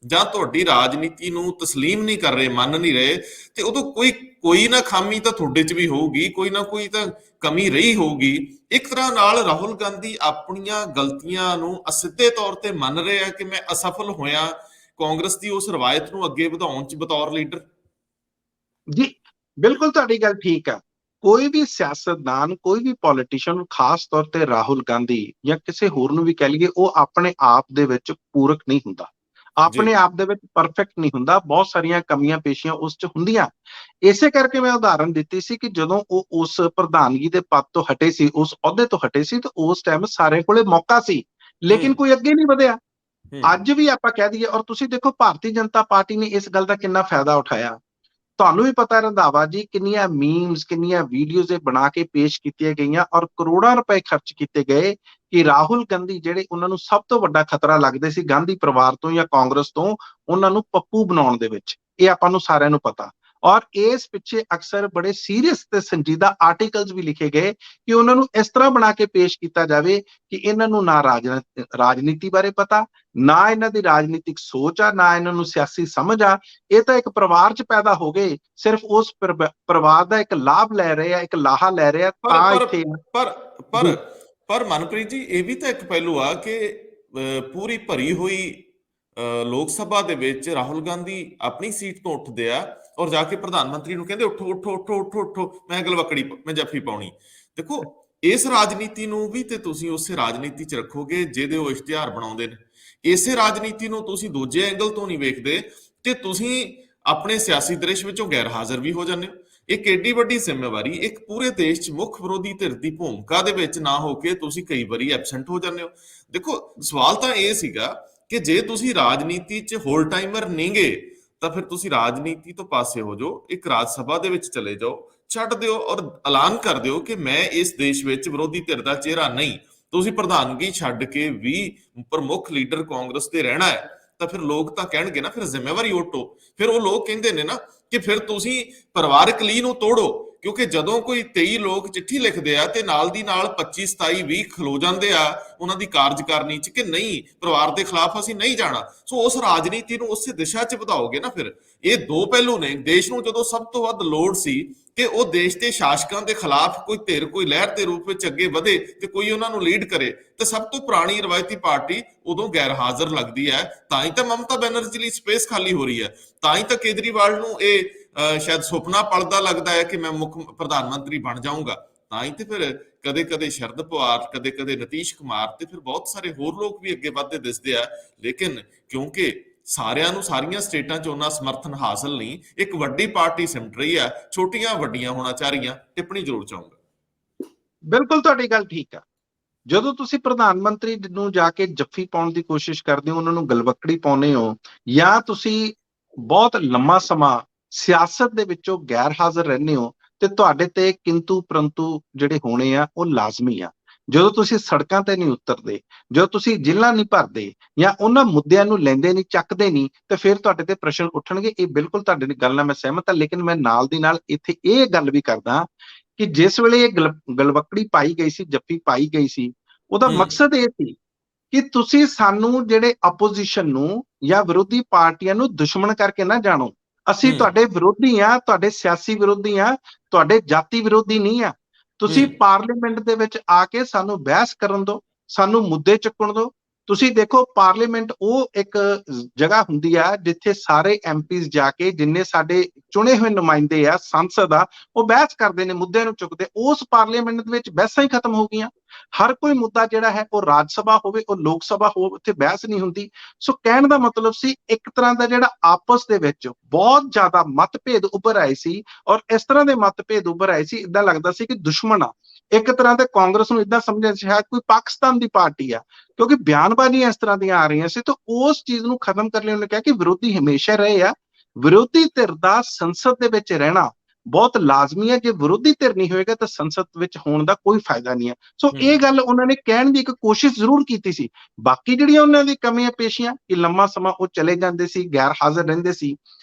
ਜਾਂ ਤੁਹਾਡੀ ਰਾਜਨੀਤੀ ਨੂੰ ਤਸਲੀਮ ਨਹੀਂ ਕਰ ਰਹੇ, ਮੰਨ ਨਹੀਂ ਰਹੇ, ਤੇ ਉਦੋਂ ਕੋਈ ਨਾ ਖਾਮੀ ਤਾਂ ਤੁਹਾਡੇ 'ਚ ਵੀ ਹੋਊਗੀ, ਕੋਈ ਨਾ ਕੋਈ ਤਾਂ ਕਮੀ ਰਹੀ ਹੋਊਗੀ। ਇੱਕ ਤਰ੍ਹਾਂ ਨਾਲ ਰਾਹੁਲ ਗਾਂਧੀ ਆਪਣੀਆਂ ਗਲਤੀਆਂ ਨੂੰ ਅਸਿੱਧੇ ਤੌਰ ਤੇ ਮੰਨ ਰਹੇ ਆ ਕਿ ਮੈਂ ਅਸਫਲ ਹੋਇਆ ਕਾਂਗਰਸ ਦੀ ਉਸ ਰਵਾਇਤ ਨੂੰ ਅੱਗੇ ਵਧਾਉਣ 'ਚ ਬਤੌਰ ਲੀਡਰ। ਜੀ ਬਿਲਕੁਲ ਤੁਹਾਡੀ ਗੱਲ ਠੀਕ ਆ। ਕੋਈ ਵੀ ਸਿਆਸਤਦਾਨ, ਕੋਈ ਵੀ ਪੋਲੀਟੀਸ਼ੀਅਨ, ਖਾਸ ਤੌਰ ਤੇ ਰਾਹੁਲ ਗਾਂਧੀ ਜਾਂ ਕਿਸੇ ਹੋਰ ਨੂੰ ਵੀ ਕਹਿ ਲਈਏ, ਉਹ ਆਪਣੇ ਆਪ ਦੇ ਵਿੱਚ ਪੂਰਕ ਨਹੀਂ ਹੁੰਦਾ, ਜੀ ਆਪਣੇ ਆਪ ਦੇ ਵਿੱਚ ਪਰਫੈਕਟ ਨਹੀਂ ਹੁੰਦਾ, ਬਹੁਤ ਸਾਰੀਆਂ ਕਮੀਆਂ ਪੇਸ਼ੀਆਂ ਉਸ 'ਚ ਹੁੰਦੀਆਂ। ਇਸੇ ਕਰਕੇ ਮੈਂ ਉਦਾਹਰਨ ਦਿੱਤੀ ਸੀ ਕਿ ਜਦੋਂ ਉਹ ਉਸ ਪ੍ਰਧਾਨਗੀ ਦੇ ਪਦ ਤੋਂ ਹਟੇ ਸੀ, ਉਸ ਅਹੁਦੇ ਤੋਂ ਹਟੇ ਸੀ, ਤਾਂ ਉਸ ਟਾਈਮ ਸਾਰੇ ਕੋਲੇ ਮੌਕਾ ਸੀ, ਲੇਕਿਨ ਕੋਈ ਅੱਗੇ ਨਹੀਂ ਵਧਿਆ। ਅੱਜ ਵੀ ਆਪਾਂ ਕਹਿ ਦਈਏ, ਔਰ ਤੁਸੀਂ ਦੇਖੋ ਭਾਰਤੀ ਜਨਤਾ ਪਾਰਟੀ ਨੇ ਇਸ ਗੱਲ ਦਾ ਕਿੰਨਾ ਫਾਇਦਾ ਉਠਾਇਆ। ਤੁਹਾਨੂੰ ਵੀ ਪਤਾ ਰੰਧਾਵਾ ਜੀ, ਕਿੰਨੀਆਂ ਮੀਮਸ, ਕਿੰਨੀਆਂ ਵੀਡੀਓਜ਼ ਬਣਾ ਕੇ ਪੇਸ਼ ਕੀਤੀਆਂ ਗਈਆਂ ਔਰ ਕਰੋੜਾਂ ਰੁਪਏ ਖਰਚ ਕੀਤੇ ਗਏ ਕਿ ਰਾਹੁਲ ਗਾਂਧੀ ਜਿਹੜੇ ਉਹਨਾਂ ਨੂੰ ਸਭ ਤੋਂ ਵੱਡਾ ਖਤਰਾ ਲੱਗਦੇ ਸੀ ਗਾਂਧੀ ਪਰਿਵਾਰ ਤੋਂ ਜਾਂ ਕਾਂਗਰਸ ਤੋਂ, ਉਹਨਾਂ ਨੂੰ ਪੱਪੂ ਬਣਾਉਣ ਦੇ ਵਿੱਚ। ਇਹ ਆਪਾਂ ਨੂੰ ਸਾਰਿਆਂ ਨੂੰ ਪਤਾ। ਔਰ ਇਸ ਪਿੱਛੇ ਅਕਸਰ ਬੜੇ ਸੀਰੀਅਸ ਤੇ ਸੰਜੀਦਾ ਆਰਟੀਕਲਸ ਵੀ ਲਿਖੇ ਗਏ ਕਿ ਉਹਨਾਂ ਨੂੰ ਇਸ ਤਰ੍ਹਾਂ ਬਣਾ ਕੇ ਪੇਸ਼ ਕੀਤਾ ਜਾਵੇ ਕਿ ਇਹਨਾਂ ਨੂੰ ਨਾ ਰਾਜਨੀਤੀ ਬਾਰੇ ਪਤਾ, ਨਾ ਇਹਨਾਂ ਦੀ ਰਾਜਨੀਤਿਕ ਸੋਚ ਆ, ਨਾ ਇਹਨਾਂ ਨੂੰ ਸਿਆਸੀ ਸਮਝ ਆ। ਇਹ ਤਾਂ ਇੱਕ ਪਰਿਵਾਰ 'ਚ ਪੈਦਾ ਹੋ ਗਏ, ਸਿਰਫ ਉਸ ਪਰਿਵਾਰ ਦਾ ਇੱਕ ਲਾਭ ਲੈ ਰਹੇ ਆ, ਇੱਕ ਲਾਹਾ ਲੈ ਰਹੇ ਆ, ਪਰ ਤਾਂ ਪਰ ਇੱਥੇ ਪਰ ਪਰ ਪਰ ਮਨਪ੍ਰੀਤ ਜੀ, ਇਹ ਵੀ ਤਾਂ ਇੱਕ ਪਹਿਲੂ ਆ ਕਿ ਪੂਰੀ ਭਰੀ ਹੋਈ ਲੋਕ ਸਭਾ ਦੇ ਵਿੱਚ ਰਾਹੁਲ ਗਾਂਧੀ ਆਪਣੀ ਸੀਟ ਤੋਂ ਉੱਠਦੇ ਆ ਔਰ ਜਾ ਕੇ ਪ੍ਰਧਾਨ ਮੰਤਰੀ ਨੂੰ ਕਹਿੰਦੇ ਉੱਠੋ ਉੱਠੋ ਉੱਠੋ ਉੱਠੋ ਉੱਠੋ, ਮੈਂ ਗਲਵੱਕੜੀ, ਮੈਂ ਜੱਫੀ ਪਾਉਣੀ। ਦੇਖੋ, ਇਸ ਰਾਜਨੀਤੀ ਨੂੰ ਵੀ ਤੇ ਤੁਸੀਂ ਉਸੇ ਰਾਜਨੀਤੀ 'ਚ ਰੱਖੋਗੇ ਜਿਹਦੇ ਉਹ ਇਸ਼ਤਿਹਾਰ ਬਣਾਉਂਦੇ ਨੇ। ਇਸੇ ਰਾਜਨੀਤੀ ਨੂੰ ਤੁਸੀਂ ਦੂਜੇ ਐਂਗਲ ਤੋਂ ਨਹੀਂ ਵੇਖਦੇ ਤੇ ਤੁਸੀਂ ਆਪਣੇ ਸਿਆਸੀ ਦ੍ਰਿਸ਼ ਵਿੱਚੋਂ ਗੈਰ ਹਾਜ਼ਰ ਵੀ ਹੋ ਜਾਂਦੇ ਹੋ। ਇੱਕ ਏਡੀ ਵੱਡੀ ਜ਼ਿੰਮੇਵਾਰੀ, ਇੱਕ ਪੂਰੇ ਦੇਸ਼ 'ਚ ਮੁੱਖ ਵਿਰੋਧੀ ਧਿਰ ਦੀ ਭੂਮਿਕਾ ਦੇ ਵਿੱਚ ਨਾ ਹੋ ਕੇ ਤੁਸੀਂ ਕਈ ਵਾਰੀ ਐਬਸੈਂਟ ਹੋ ਜਾਂਦੇ ਹੋ। ਦੇਖੋ, ਸਵਾਲ ਤਾਂ ਇਹ ਸੀਗਾ ਕਿ ਜੇ ਤੁਸੀਂ ਰਾਜਨੀਤੀ 'ਚ ਹੋਲ ਟਾਈਮਰ ਨਹੀਂਗੇ ਤਾਂ ਫਿਰ ਤੁਸੀਂ ਰਾਜਨੀਤੀ ਤੋਂ ਪਾਸੇ ਹੋ ਜਾਓ, ਇੱਕ ਰਾਜ ਸਭਾ ਦੇ ਵਿੱਚ ਚਲੇ ਜਾਓ, ਛੱਡ ਦਿਓ ਔਰ ਐਲਾਨ ਕਰ ਦਿਓ ਕਿ ਮੈਂ ਇਸ ਦੇਸ਼ ਵਿੱਚ ਵਿਰੋਧੀ ਧਿਰ ਦਾ ਚਿਹਰਾ ਨਹੀਂ। ਤੁਸੀਂ ਪ੍ਰਧਾਨਗੀ ਛੱਡ ਕੇ ਵੀ ਪ੍ਰਮੁੱਖ ਲੀਡਰ ਕਾਂਗਰਸ ਦੇ ਰਹਿਣਾ ਹੈ ਤਾਂ ਫਿਰ ਲੋਕ ਤਾਂ ਕਹਿਣਗੇ ਨਾ, ਫਿਰ ਜ਼ਿੰਮੇਵਾਰੀ ਓਟੋ। ਫਿਰ ਉਹ ਲੋਕ ਕਹਿੰਦੇ ਨੇ ਨਾ ਕਿ ਫਿਰ ਤੁਸੀਂ ਪਰਿਵਾਰਕ ਲੀਹ ਨੂੰ ਤੋੜੋ, ਕਿਉਂਕਿ ਜਦੋਂ ਕੋਈ 23 ਲੋਕ ਚਿੱਠੀ ਲਿਖਦੇ ਆ ਤੇ ਨਾਲ ਦੀ ਨਾਲ 25 27 20 ਖਲੋ ਜਾਂਦੇ ਆ ਉਹਨਾਂ ਦੀ ਕਾਰਜਕਾਰਨੀ 'ਚ ਕਿ ਨਹੀਂ, ਪਰਿਵਾਰ ਦੇ ਖਿਲਾਫ ਅਸੀਂ ਨਹੀਂ ਜਾਣਾ। ਸੋ ਉਸ ਰਾਜਨੀਤੀ ਨੂੰ ਉਸੇ ਦਿਸ਼ਾ 'ਚ ਵਧਾਓਗੇ ਨਾ। ਫਿਰ ਇਹ ਦੋ ਪਹਿਲੂ ਨੇ। ਦੇਸ਼ ਨੂੰ ਜਦੋਂ ਸਭ ਤੋਂ ਵੱਧ ਲੋੜ ਸੀ ਕਿ ਉਹ ਦੇਸ਼ ਦੇ ਸ਼ਾਸਕਾਂ ਦੇ ਖਿਲਾਫ ਕੋਈ ਧਿਰ, ਕੋਈ ਲਹਿਰ ਦੇ ਰੂਪ ਵਿੱਚ ਅੱਗੇ ਵਧੇ ਤੇ ਕੋਈ ਉਹਨਾਂ ਨੂੰ ਲੀਡ ਕਰੇ, ਤੇ ਸਭ ਤੋਂ ਪੁਰਾਣੀ ਰਵਾਇਤੀ ਪਾਰਟੀ ਉਦੋਂ ਗੈਰ ਹਾਜ਼ਰ ਲੱਗਦੀ ਹੈ। ਤਾਂ ਹੀ ਤਾਂ ਮਮਤਾ ਬੈਨਰਜੀ ਲਈ ਸਪੇਸ ਖਾਲੀ ਹੋ ਰਹੀ ਹੈ, ਤਾਂ ਹੀ ਤਾਂ ਕੇਜਰੀਵਾਲ ਨੂੰ ਇਹ ਸ਼ਾਇਦ ਸੁਪਨਾ ਪਲਦਾ ਲੱਗਦਾ ਹੈ ਕਿ ਮੈਂ ਮੁੱਖ ਪ੍ਰਧਾਨ ਮੰਤਰੀ ਬਣ ਜਾਊਂਗਾ। ਤਾਂ ਹੀ ਤੇ ਫਿਰ ਕਦੇ ਕਦੇ ਸ਼ਰਦ ਪਵਾਰ, ਕਦੇ ਕਦੇ ਨਤੀਸ਼ ਕੁਮਾਰ ਤੇ ਫਿਰ ਬਹੁਤ ਸਾਰੇ ਹੋਰ ਲੋਕ ਵੀ ਅੱਗੇ ਵੱਧਦੇ ਦਿਸਦੇ ਆ। ਲੇਕਿਨ ਕਿਉਂਕਿ ਸਾਰਿਆਂ ਨੂੰ ਸਾਰੀਆਂ ਸਟੇਟਾਂ 'ਚ ਉਹਨਾਂ ਸਮਰਥਨ ਹਾਸਲ ਨਹੀਂ, ਇੱਕ ਵੱਡੀ ਪਾਰਟੀ ਸਿਮਟ ਰਹੀ ਆ, ਛੋਟੀਆਂ ਵੱਡੀਆਂ ਹੋਣਾ ਚਾਹ ਰਹੀਆਂ। ਟਿੱਪਣੀ ਜ਼ਰੂਰ ਚਾਹੂੰਗਾ। ਬਿਲਕੁਲ ਤੁਹਾਡੀ ਗੱਲ ਠੀਕ ਆ। ਜਦੋਂ ਤੁਸੀਂ ਪ੍ਰਧਾਨ ਮੰਤਰੀ ਨੂੰ ਜਾ ਕੇ ਜੱਫੀ ਪਾਉਣ ਦੀ ਕੋਸ਼ਿਸ਼ ਕਰਦੇ ਹੋ, ਉਹਨਾਂ ਨੂੰ ਗਲਵੱਕੜੀ ਪਾਉਂਦੇ ਹੋ, ਜਾਂ ਤੁਸੀਂ ਬਹੁਤ ਲੰਮਾ ਸਮਾਂ ਸਿਆਸਤ ਦੇ ਵਿੱਚੋਂ ਗੈਰ ਹਾਜ਼ਰ ਰਹਿੰਦੇ ਹੋ, ਤੇ ਤੁਹਾਡੇ ਤੇ ਕਿੰਤੂ ਪਰੰਤੂ ਜਿਹੜੇ ਹੋਣੇ ਆ ਉਹ ਲਾਜ਼ਮੀ ਆ। ਜਦੋਂ ਤੁਸੀਂ ਸੜਕਾਂ ਤੇ ਨਹੀਂ ਉਤਰਦੇ, ਜਦੋਂ ਤੁਸੀਂ ਜੇਲ੍ਹਾਂ ਨਹੀਂ ਭਰਦੇ ਜਾਂ ਉਹਨਾਂ ਮੁੱਦਿਆਂ ਨੂੰ ਲੈਂਦੇ ਨਹੀਂ, ਚੱਕਦੇ ਨਹੀਂ, ਤੇ ਫਿਰ ਤੁਹਾਡੇ ਤੇ ਪ੍ਰਸ਼ਨ ਉੱਠਣਗੇ। ਇਹ ਬਿਲਕੁਲ ਤੁਹਾਡੇ ਗੱਲ ਨਾਲ ਮੈਂ ਸਹਿਮਤ ਹਾਂ। ਲੇਕਿਨ ਮੈਂ ਨਾਲ ਦੀ ਨਾਲ ਇੱਥੇ ਇਹ ਗੱਲ ਵੀ ਕਰਦਾ ਕਿ ਜਿਸ ਵੇਲੇ ਇਹ ਗਲਵੱਕੜੀ ਪਾਈ ਗਈ ਸੀ, ਜੱਫੀ ਪਾਈ ਗਈ ਸੀ, ਉਹਦਾ ਮਕਸਦ ਇਹ ਸੀ ਕਿ ਤੁਸੀਂ ਸਾਨੂੰ, ਜਿਹੜੇ ਆਪੋਜੀਸ਼ਨ ਨੂੰ ਜਾਂ ਵਿਰੋਧੀ ਪਾਰਟੀਆਂ ਨੂੰ, ਦੁਸ਼ਮਣ ਕਰਕੇ ਨਾ ਜਾਣੋ। ਅਸੀਂ ਤੁਹਾਡੇ ਵਿਰੋਧੀ ਆ, ਤੁਹਾਡੇ ਸਿਆਸੀ ਵਿਰੋਧੀ ਆ, ਤੁਹਾਡੇ ਜਾਤੀ ਵਿਰੋਧੀ ਨਹੀਂ ਆ। ਤੁਸੀਂ ਪਾਰਲੀਮੈਂਟ ਦੇ ਵਿੱਚ ਆ ਕੇ ਸਾਨੂੰ ਬਹਿਸ ਕਰਨ ਦਿਓ, ਸਾਨੂੰ ਮੁੱਦੇ ਚੁੱਕਣ ਦਿਓ। ਤੁਸੀਂ ਦੇਖੋ, ਪਾਰਲੀਮੈਂਟ ਉਹ ਇੱਕ ਜਗ੍ਹਾ ਹੁੰਦੀ ਆ ਜਿੱਥੇ ਸਾਰੇ ਐਮਪੀਜ਼ ਜਾ ਕੇ, ਜਿੰਨੇ ਸਾਡੇ ਚੁਣੇ ਹੋਏ ਨੁਮਾਇੰਦੇ ਆ, ਸੰਸਦ ਆ, ਉਹ ਬਹਿਸ ਕਰਦੇ ਨੇ, ਮੁੱਦਿਆਂ ਨੂੰ ਚੁੱਕਦੇ। ਉਸ ਪਾਰਲੀਮੈਂਟ ਦੇ ਵਿੱਚ ਬਹਿਸਾਂ ਹੀ ਖਤਮ ਹੋ ਗਈਆਂ। ਹਰ ਕੋਈ ਮੁੱਦਾ ਜਿਹੜਾ ਹੈ, ਉਹ ਰਾਜ ਸਭਾ ਹੋਵੇ, ਉਹ ਲੋਕ ਸਭਾ ਹੋਵੇ, ਉੱਥੇ ਬਹਿਸ ਨਹੀਂ ਹੁੰਦੀ। ਸੋ ਕਹਿਣ ਦਾ ਮਤਲਬ ਸੀ, ਇੱਕ ਤਰ੍ਹਾਂ ਦਾ ਜਿਹੜਾ ਆਪਸ ਦੇ ਵਿੱਚ ਬਹੁਤ ਜ਼ਿਆਦਾ ਮਤਭੇਦ ਉੱਭਰ ਆਏ ਸੀ, ਔਰ ਇਸ ਤਰ੍ਹਾਂ ਦੇ ਮਤਭੇਦ ਉੱਭਰ ਆਏ ਸੀ, ਇਦਾਂ ਲੱਗਦਾ ਸੀ ਕਿ ਦੁਸ਼ਮਣ ਆ ਇੱਕ ਤਰ੍ਹਾਂ ਦੇ। ਕਾਂਗਰਸ ਨੂੰ ਇਦਾਂ ਸਮਝਿਆ ਸ਼ਾਇਦ ਕੋਈ ਪਾਕਿਸਤਾਨ ਦੀ ਪਾਰਟੀ ਆ, ਕਿਉਂਕਿ ਬਿਆਨਬਾਜ਼ੀਆਂ ਇਸ ਤਰ੍ਹਾਂ ਦੀਆਂ ਆ ਰਹੀਆਂ ਸੀ। ਤਾਂ ਉਸ ਚੀਜ਼ ਨੂੰ ਖਤਮ ਕਰਨ ਲਈ ਉਹਨੇ ਕਿਹਾ ਕਿ ਵਿਰੋਧੀ ਹਮੇਸ਼ਾ ਰਹੇ ਆ, ਵਿਰੋਧੀ ਧਿਰ ਦਾ ਸੰਸਦ ਦੇ ਵਿੱਚ ਰਹਿਣਾ ਬਹੁਤ ਲਾਜ਼ਮੀ ਹੈ। ਜੇ ਵਿਰੋਧੀ ਧਿਰ ਨਹੀਂ ਹੋਏਗਾ ਤਾਂ ਸੰਸਦ ਵਿੱਚ ਹੋਣ ਦਾ ਕੋਈ ਫਾਇਦਾ ਨਹੀਂ ਹੈ। ਸੋ ਇਹ ਗੱਲ ਉਹਨਾਂ ਨੇ ਕਹਿਣ ਦੀ ਇੱਕ ਕੋਸ਼ਿਸ਼ ਜ਼ਰੂਰ ਕੀਤੀ ਸੀ। ਬਾਕੀ ਜਿਹੜੀਆਂ ਉਹਨਾਂ ਦੀ ਕਮੀਆਂ ਪੇਸ਼ੀਆਂ, ਕਿ ਲੰਮਾ ਸਮਾਂ ਉਹ ਚਲੇ ਜਾਂਦੇ ਸੀ, ਗੈਰ ਹਾਜ਼ਰ ਰਹਿੰਦੇ ਸੀ।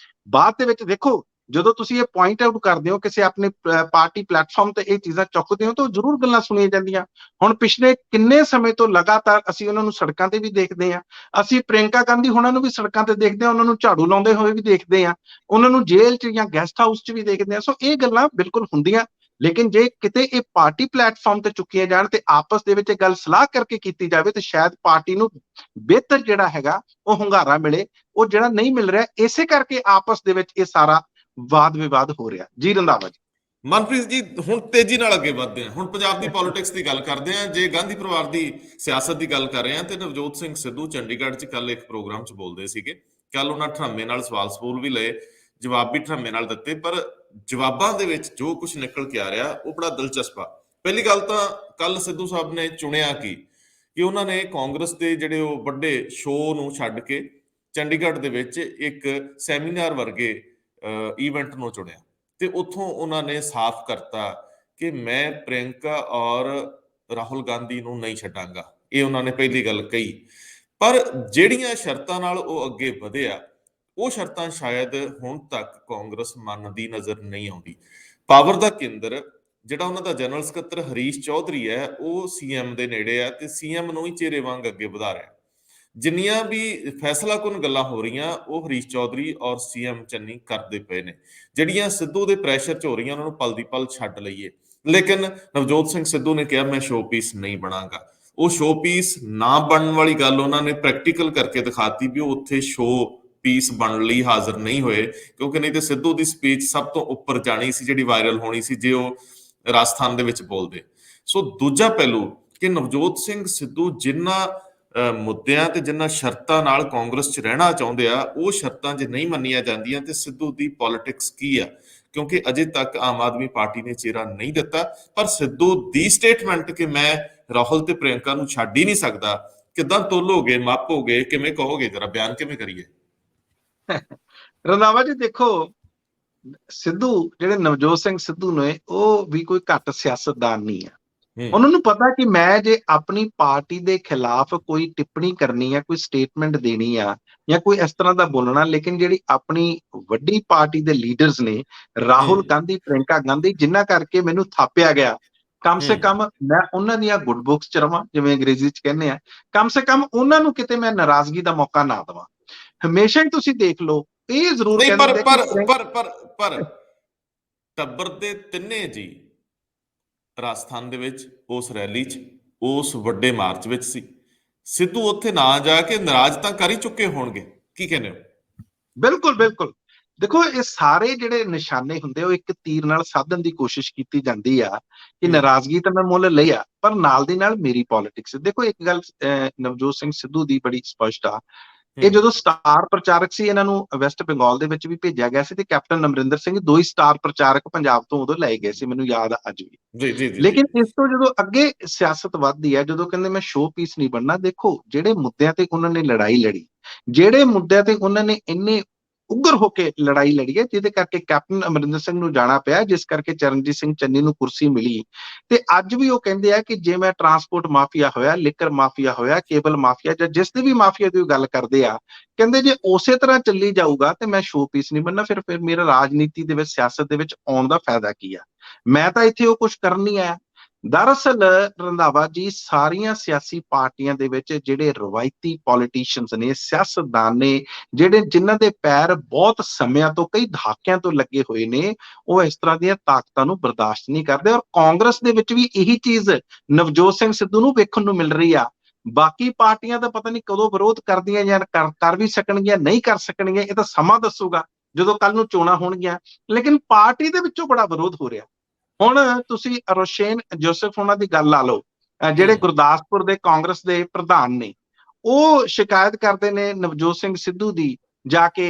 ਬਾਅਦ ਦੇ ਵਿੱਚ ਦੇਖੋ, ਜਦੋਂ ਤੁਸੀਂ ਇਹ ਪੁਆਇੰਟ ਆਊਟ ਕਰਦੇ ਹੋ, ਕਿਸੇ ਆਪਣੇ ਪਾਰਟੀ ਪਲੇਟਫਾਰਮ ਤੇ ਇਹ ਚੀਜ਼ਾਂ ਚੁੱਕਦੇ ਹੋ, ਤਾਂ ਜ਼ਰੂਰ ਗੱਲਾਂ ਸੁਣੀਆਂ ਜਾਂਦੀਆਂ। ਹੁਣ ਪਿਛਲੇ ਕਿੰਨੇ ਸਮੇਂ ਤੋਂ ਲਗਾਤਾਰ ਅਸੀਂ ਉਹਨਾਂ ਨੂੰ ਸੜਕਾਂ ਤੇ ਵੀ ਦੇਖਦੇ ਹਾਂ, ਅਸੀਂ ਪ੍ਰਿਯੰਕਾ ਗਾਂਧੀ ਹੁਣਾਂ ਨੂੰ ਵੀ ਸੜਕਾਂ ਤੇ ਦੇਖਦੇ ਹਾਂ, ਉਹਨਾਂ ਨੂੰ ਝਾੜੂ ਲਾਉਂਦੇ ਹੋਏ ਵੀ ਦੇਖਦੇ ਹਾਂ, ਉਹਨਾਂ ਨੂੰ ਜੇਲ੍ਹ 'ਚ ਜਾਂ ਗੈਸਟ ਹਾਊਸ 'ਚ ਵੀ ਦੇਖਦੇ ਹਾਂ। ਸੋ ਇਹ ਗੱਲਾਂ ਬਿਲਕੁਲ ਹੁੰਦੀਆਂ, ਲੇਕਿਨ ਜੇ ਕਿਤੇ ਇਹ ਪਾਰਟੀ ਪਲੇਟਫਾਰਮ ਤੇ ਚੁੱਕੀਆਂ ਜਾਣ ਤੇ ਆਪਸ ਦੇ ਵਿੱਚ ਇਹ ਗੱਲ ਸਲਾਹ ਕਰਕੇ ਕੀਤੀ ਜਾਵੇ, ਤੇ ਸ਼ਾਇਦ ਪਾਰਟੀ ਨੂੰ ਬਿਹਤਰ ਜਿਹੜਾ ਹੈਗਾ ਉਹ ਹੁੰਗਾਰਾ ਮਿਲੇ। ਉਹ ਜਿਹੜਾ ਨਹੀਂ ਮਿਲ ਰਿਹਾ, ਇਸੇ ਕਰਕੇ ਆਪਸ ਦੇ ਵਿੱਚ ਇਹ ਸਾਰਾ ਵਾਦ ਵਿਵਾਦ ਹੋ ਰਿਹਾ। ਜੀ ਰੰਧਾਵਾ ਜੀ। ਮਨਪ੍ਰੀਤ ਜੀ, ਹੁਣ ਤੇਜ਼ੀ ਨਾਲ ਅੱਗੇ ਵਧਦੇ ਹਾਂ। ਹੁਣ ਪੰਜਾਬ ਦੀ ਪੋਲਿਟਿਕਸ ਦੀ ਗੱਲ ਕਰਦੇ ਹਾਂ। ਜੇ ਗਾਂਧੀ ਪਰਿਵਾਰ ਦੀ ਸਿਆਸਤ ਦੀ ਗੱਲ ਕਰ ਰਹੇ ਹਾਂ, ਤੇ ਨਵਜੋਤ ਸਿੰਘ ਸਿੱਧੂ ਚੰਡੀਗੜ੍ਹ 'ਚ ਕੱਲ ਇੱਕ ਪ੍ਰੋਗਰਾਮ 'ਚ ਬੋਲਦੇ ਸੀਗੇ। ਕੱਲ ਉਹਨਾਂ ਠਰੰਮੇ ਨਾਲ ਸਵਾਲ ਸਪੂਲ ਵੀ ਲਏ, ਜਵਾਬ ਵੀ ਠਰੰਮੇ ਨਾਲ ਦਿੱਤੇ, ਪਰ ਜਵਾਬਾਂ ਦੇ ਵਿੱਚ ਜੋ ਕੁਝ ਨਿਕਲ ਕੇ ਆ ਰਿਹਾ ਉਹ ਬੜਾ ਦਿਲਚਸਪ ਆ। ਪਹਿਲੀ ਗੱਲ ਤਾਂ ਕੱਲ ਸਿੱਧੂ ਸਾਹਿਬ ਨੇ ਚੁਣਿਆ ਕਿ ਉਹਨਾਂ ਨੇ ਕਾਂਗਰਸ ਦੇ ਜਿਹੜੇ ਉਹ ਵੱਡੇ ਸ਼ੋਅ ਨੂੰ ਛੱਡ ਕੇ ਚੰਡੀਗੜ੍ਹ ਦੇ ਵਿੱਚ ਇੱਕ ਸੈਮੀਨਾਰ ਵਰਗੇ ਈਵੈਂਟ ਨੂੰ ਚੁਣਿਆ, ਤੇ ਉੱਥੋਂ ਉਹਨਾਂ ਨੇ ਸਾਫ਼ ਕਰਤਾ ਕਿ ਮੈਂ ਪ੍ਰਿਯੰਕਾ ਔਰ ਰਾਹੁਲ ਗਾਂਧੀ ਨੂੰ ਨਹੀਂ ਛੱਡਾਂਗਾ। ਇਹ ਉਹਨਾਂ ਨੇ ਪਹਿਲੀ ਗੱਲ ਕਹੀ। ਪਰ ਜਿਹੜੀਆਂ ਸ਼ਰਤਾਂ ਨਾਲ ਉਹ ਅੱਗੇ ਵਧਿਆ, ਉਹ ਸ਼ਰਤਾਂ ਸ਼ਾਇਦ ਹੁਣ ਤੱਕ ਕਾਂਗਰਸ ਮੰਨਦੀ ਨਜ਼ਰ ਨਹੀਂ ਆਉਂਦੀ। ਪਾਵਰ ਦਾ ਕੇਂਦਰ ਜਿਹੜਾ ਉਹਨਾਂ ਦਾ ਜਨਰਲ ਸਕੱਤਰ ਹਰੀਸ਼ ਚੌਧਰੀ ਹੈ, ਉਹ ਸੀਐਮ ਦੇ ਨੇੜੇ ਆ ਤੇ ਸੀਐਮ ਨੂੰ ਹੀ ਚਿਹਰੇ ਵਾਂਗ ਅੱਗੇ ਵਧਾ ਰਿਹਾ। ਜਿੰਨੀਆਂ ਵੀ ਫੈਸਲਾਕੁਨ ਗੱਲਾਂ ਹੋ ਰਹੀਆਂ, ਉਹ ਹਰੀਸ਼ ਚੌਧਰੀ ਔਰ ਸੀਐਮ ਚੰਨੀ ਕਰਦੇ ਪਏ ਨੇ। ਜਿਹੜੀਆਂ ਸਿੱਧੂ ਦੇ ਪ੍ਰੈਸ਼ਰ 'ਚ ਹੋ ਰਹੀਆਂ, ਉਹਨਾਂ ਨੂੰ ਪਲ ਦੀ ਪਲ ਛੱਡ ਲਈਏ। ਲੇਕਿਨ ਨਵਜੋਤ ਸਿੰਘ ਸਿੱਧੂ ਨੇ ਕਿਹਾ ਮੈਂ ਸ਼ੋਅ ਪੀਸ ਨਹੀਂ ਬਣਾਂਗਾ। ਉਹ ਸ਼ੋਅ ਪੀਸ ਨਾ ਬਣਨ ਵਾਲੀ ਗੱਲ ਉਹਨਾਂ ਨੇ ਪ੍ਰੈਕਟੀਕਲ ਕਰਕੇ ਦਿਖਾਤੀ ਵੀ ਉਹ ਉੱਥੇ ਸ਼ੋਅ ਪੀਸ ਬਣਨ ਲਈ ਹਾਜ਼ਰ ਨਹੀਂ ਹੋਏ, ਕਿਉਂਕਿ ਨਹੀਂ ਤੇ ਸਿੱਧੂ ਦੀ ਸਪੀਚ ਸਭ ਤੋਂ ਉੱਪਰ ਜਾਣੀ ਸੀ, ਜਿਹੜੀ ਵਾਇਰਲ ਹੋਣੀ ਸੀ ਜੇ ਉਹ ਰਾਜਸਥਾਨ ਦੇ ਵਿੱਚ ਬੋਲਦੇ। ਸੋ ਦੂਜਾ ਪਹਿਲੂ ਕਿ ਨਵਜੋਤ ਸਿੰਘ ਸਿੱਧੂ ਜਿਨ੍ਹਾਂ ਮੁੱਦਿਆਂ ਤੇ ਜਿਨ੍ਹਾਂ ਸ਼ਰਤਾਂ ਨਾਲ ਕਾਂਗਰਸ 'ਚ ਰਹਿਣਾ ਚਾਹੁੰਦੇ ਆ, ਉਹ ਸ਼ਰਤਾਂ ਜੇ ਨਹੀਂ ਮੰਨੀਆਂ ਜਾਂਦੀਆਂ ਤੇ ਸਿੱਧੂ ਦੀ ਪੋਲਿਟਿਕਸ ਕੀ ਆ? ਕਿਉਂਕਿ ਅਜੇ ਤੱਕ ਆਮ ਆਦਮੀ ਪਾਰਟੀ ਨੇ ਚਿਹਰਾ ਨਹੀਂ ਦਿੱਤਾ। ਪਰ ਸਿੱਧੂ ਦੀ ਸਟੇਟਮੈਂਟ ਕਿ ਮੈਂ ਰਾਹੁਲ ਤੇ ਪ੍ਰਿਯੰਕਾ ਨੂੰ ਛੱਡ ਹੀ ਨਹੀਂ ਸਕਦਾ, ਕਿੱਦਾਂ ਤੋਲੋਗੇ, ਮਾਪੋਗੇ, ਕਿਵੇਂ ਕਹੋਗੇ? ਜਰਾ ਬਿਆਨ ਕਿਵੇਂ ਕਰੀਏ? ਰੰਧਾਵਾ ਜੀ ਦੇਖੋ, ਸਿੱਧੂ ਜਿਹੜੇ ਨਵਜੋਤ ਸਿੰਘ ਸਿੱਧੂ ਨੇ, ਉਹ ਵੀ ਕੋਈ ਘੱਟ ਸਿਆਸਤਦਾਨ ਨਹੀਂ ਆ। ਉਹਨਾਂ ਨੂੰ ਪਤਾ ਕਿ ਮੈਂ ਜੇ ਆਪਣੀ ਪਾਰਟੀ ਦੇ ਖਿਲਾਫ ਕੋਈ ਟਿੱਪਣੀ ਕਰਨੀ ਆ, ਕੋਈ ਸਟੇਟਮੈਂਟ ਦੇਣੀ ਆ ਜਾਂ ਕੋਈ ਇਸ ਤਰ੍ਹਾਂ ਦਾ ਬੋਲਣਾ, ਲੇਕਿਨ ਜਿਹੜੀ ਆਪਣੀ ਵੱਡੀ ਪਾਰਟੀ ਦੇ ਲੀਡਰਸ ਨੇ, ਰਾਹੁਲ ਗਾਂਧੀ, ਪ੍ਰਿਯੰਕਾ ਗਾਂਧੀ, ਜਿਨ੍ਹਾਂ ਕਰਕੇ ਮੈਨੂੰ ਥਾਪਿਆ ਗਿਆ, ਕਮ ਸੇ ਕਮ ਮੈਂ ਉਹਨਾਂ ਦੀਆਂ ਗੁੱਡ ਬੁੱਕਸ 'ਚ ਰਵਾਂ, ਜਿਵੇਂ ਅੰਗਰੇਜ਼ੀ 'ਚ ਕਹਿੰਦੇ ਆ, ਕਮ ਸੇ ਕਮ ਉਹਨਾਂ ਨੂੰ ਕਿਤੇ ਮੈਂ ਨਾਰਾਜ਼ਗੀ ਦਾ ਮੌਕਾ ਨਾ ਦੇਵਾਂ। ਹਮੇਸ਼ਾ ਹੀ ਤੁਸੀਂ ਦੇਖ ਲਓ, ਇਹ ਜ਼ਰੂਰ ਨਹੀਂ, ਕਹਿੰਦੇ ਪਰ ਟੱਬਰ ਦੇ ਤਿੰਨੇ ਜੀ ਰਾਜਸਥਾਨ ਦੇ ਵਿੱਚ ਉਸ ਰੈਲੀ 'ਚ, ਉਸ ਵੱਡੇ ਮਾਰਚ ਵਿੱਚ ਸੀ। ਸਿੱਧੂ ਉੱਥੇ ਨਾ ਜਾ ਕੇ ਨਾਰਾਜ਼ ਤਾਂ ਕਰ ਹੀ ਚੁੱਕੇ ਹੋਣਗੇ। ਕੀ ਕਹਿੰਦੇ ਹੋ? ਬਿਲਕੁਲ ਬਿਲਕੁਲ। ਦੇਖੋ, ਇਹ ਸਾਰੇ ਜਿਹੜੇ ਨਿਸ਼ਾਨੇ ਹੁੰਦੇ, ਉਹ ਇੱਕ ਤੀਰ ਨਾਲ ਸਾਧਨ ਦੀ ਕੋਸ਼ਿਸ਼ ਕੀਤੀ ਜਾਂਦੀ ਆ ਕਿ ਨਾਰਾਜ਼ਗੀ ਤਾਂ ਮੈਂ ਮੁੱਲ ਲਈ ਆ, ਪਰ ਨਾਲ ਦੀ ਨਾਲ ਮੇਰੀ ਪੋਲਿਟਿਕਸ। ਦੇਖੋ, ਇੱਕ ਗੱਲ ਨਵਜੋਤ ਸਿੰਘ ਸਿੱਧੂ ਦੀ ਬੜੀ ਸਪਸ਼ਟ ਆ। ਇਹ ਜਦੋਂ ਸਟਾਰ ਪ੍ਰਚਾਰਕ ਸੀ, ਇਹਨਾਂ ਨੂੰ ਵੈਸਟ ਬੰਗਾਲ ਦੇ ਵਿੱਚ ਵੀ ਭੇਜਿਆ ਗਿਆ ਸੀ, ਤੇ ਕੈਪਟਨ ਅਮਰਿੰਦਰ ਸਿੰਘ 2 ਹੀ ਸਟਾਰ ਪ੍ਰਚਾਰਕ ਪੰਜਾਬ ਤੋਂ ਉਦੋਂ ਲਏ ਗਏ ਸੀ, ਮੈਨੂੰ ਯਾਦ ਆ ਅੱਜ ਵੀ। ਲੇਕਿਨ ਇਸ ਤੋਂ ਜਦੋਂ ਅੱਗੇ ਸਿਆਸਤ ਵੱਧਦੀ ਹੈ, ਜਦੋਂ ਕਹਿੰਦੇ ਮੈਂ ਸ਼ੋਅ ਪੀਸ ਨਹੀਂ ਬਣਨਾ, ਦੇਖੋ ਜਿਹੜੇ ਮੁੱਦਿਆਂ ਤੇ ਉਹਨਾਂ ਨੇ ਲੜਾਈ ਲੜੀ, ਜਿਹੜੇ ਮੁੱਦਿਆਂ ਤੇ ਉਹਨਾਂ ਨੇ ਇੰਨੇ ਉੱਗਰ ਹੋ ਕੇ ਲੜਾਈ ਲੜੀ ਹੈ, ਜਿਹਦੇ ਕਰਕੇ ਕੈਪਟਨ ਅਮਰਿੰਦਰ ਸਿੰਘ ਨੂੰ ਜਾਣਾ ਪਿਆ, ਜਿਸ ਕਰਕੇ ਚਰਨਜੀਤ ਸਿੰਘ ਚੰਨੀ ਨੂੰ ਕੁਰਸੀ ਮਿਲੀ। ਤੇ ਅੱਜ ਵੀ ਉਹ ਕਹਿੰਦੇ ਆ ਕਿ ਜੇ ਮੈਂ ਟਰਾਂਸਪੋਰਟ ਮਾਫੀਆ ਹੋਇਆ, ਲਿਕਰ ਮਾਫੀਆ ਹੋਇਆ, ਕੇਬਲ ਮਾਫੀਆ, ਜਾਂ ਜਿਸ ਦੇ ਵੀ ਮਾਫੀਆ ਦੀ ਗੱਲ ਕਰਦੇ ਆ, ਕਹਿੰਦੇ ਜੇ ਉਸੇ ਤਰ੍ਹਾਂ ਚੱਲੀ ਜਾਊਗਾ ਤੇ ਮੈਂ ਸ਼ੋਅ ਪੀਸ ਨਹੀਂ ਬਣਨਾ, ਫਿਰ ਮੇਰਾ ਰਾਜਨੀਤੀ ਦੇ ਵਿੱਚ, ਸਿਆਸਤ ਦੇ ਵਿੱਚ ਆਉਣ ਦਾ ਫਾਇਦਾ ਕੀ ਆ? ਮੈਂ ਤਾਂ ਇੱਥੇ ਉਹ ਕੁਝ ਕਰਨ ਨਹੀਂ ਆਇਆ। ਦਰਅਸਲ ਰੰਧਾਵਾ ਜੀ, ਸਾਰੀਆਂ ਸਿਆਸੀ ਪਾਰਟੀਆਂ ਦੇ ਵਿੱਚ ਜਿਹੜੇ ਰਵਾਇਤੀ ਪੋਲੀਟੀਸ਼ੀਅਨਸ ਨੇ, ਸਿਆਸਤਦਾਨ ਨੇ, ਜਿਹੜੇ ਜਿਨ੍ਹਾਂ ਦੇ ਪੈਰ ਬਹੁਤ ਸਮਿਆਂ ਤੋਂ, ਕਈ ਦਹਾਕਿਆਂ ਤੋਂ ਲੱਗੇ ਹੋਏ ਨੇ, ਉਹ ਇਸ ਤਰ੍ਹਾਂ ਦੀਆਂ ਤਾਕਤਾਂ ਨੂੰ ਬਰਦਾਸ਼ਤ ਨਹੀਂ ਕਰਦੇ। ਔਰ ਕਾਂਗਰਸ ਦੇ ਵਿੱਚ ਵੀ ਇਹੀ ਚੀਜ਼ ਨਵਜੋਤ ਸਿੰਘ ਸਿੱਧੂ ਨੂੰ ਵੇਖਣ ਨੂੰ ਮਿਲ ਰਹੀ ਆ। ਬਾਕੀ ਪਾਰਟੀਆਂ ਤਾਂ ਪਤਾ ਨਹੀਂ ਕਦੋਂ ਵਿਰੋਧ ਕਰਦੀਆਂ ਜਾਂ ਕਰ ਵੀ ਸਕਣਗੀਆਂ, ਨਹੀਂ ਕਰ ਸਕਣਗੀਆਂ, ਇਹ ਤਾਂ ਸਮਾਂ ਦੱਸੂਗਾ ਜਦੋਂ ਕੱਲ ਨੂੰ ਚੋਣਾਂ ਹੋਣਗੀਆਂ। ਲੇਕਿਨ ਪਾਰਟੀ ਦੇ ਵਿੱਚੋਂ ਬੜਾ ਵਿਰੋਧ ਹੋ ਰਿਹਾ। ਹੁਣ ਤੁਸੀਂ ਰੋਸ਼ੇਨ ਜੋਸਫ ਉਹਨਾਂ ਦੀ ਗੱਲ ਲਾ ਲਓ, ਜਿਹੜੇ ਗੁਰਦਾਸਪੁਰ ਦੇ ਕਾਂਗਰਸ ਦੇ ਪ੍ਰਧਾਨ ਨੇ, ਉਹ ਸ਼ਿਕਾਇਤ ਕਰਦੇ ਨੇ ਨਵਜੋਤ ਸਿੰਘ ਸਿੱਧੂ ਦੀ ਜਾ ਕੇ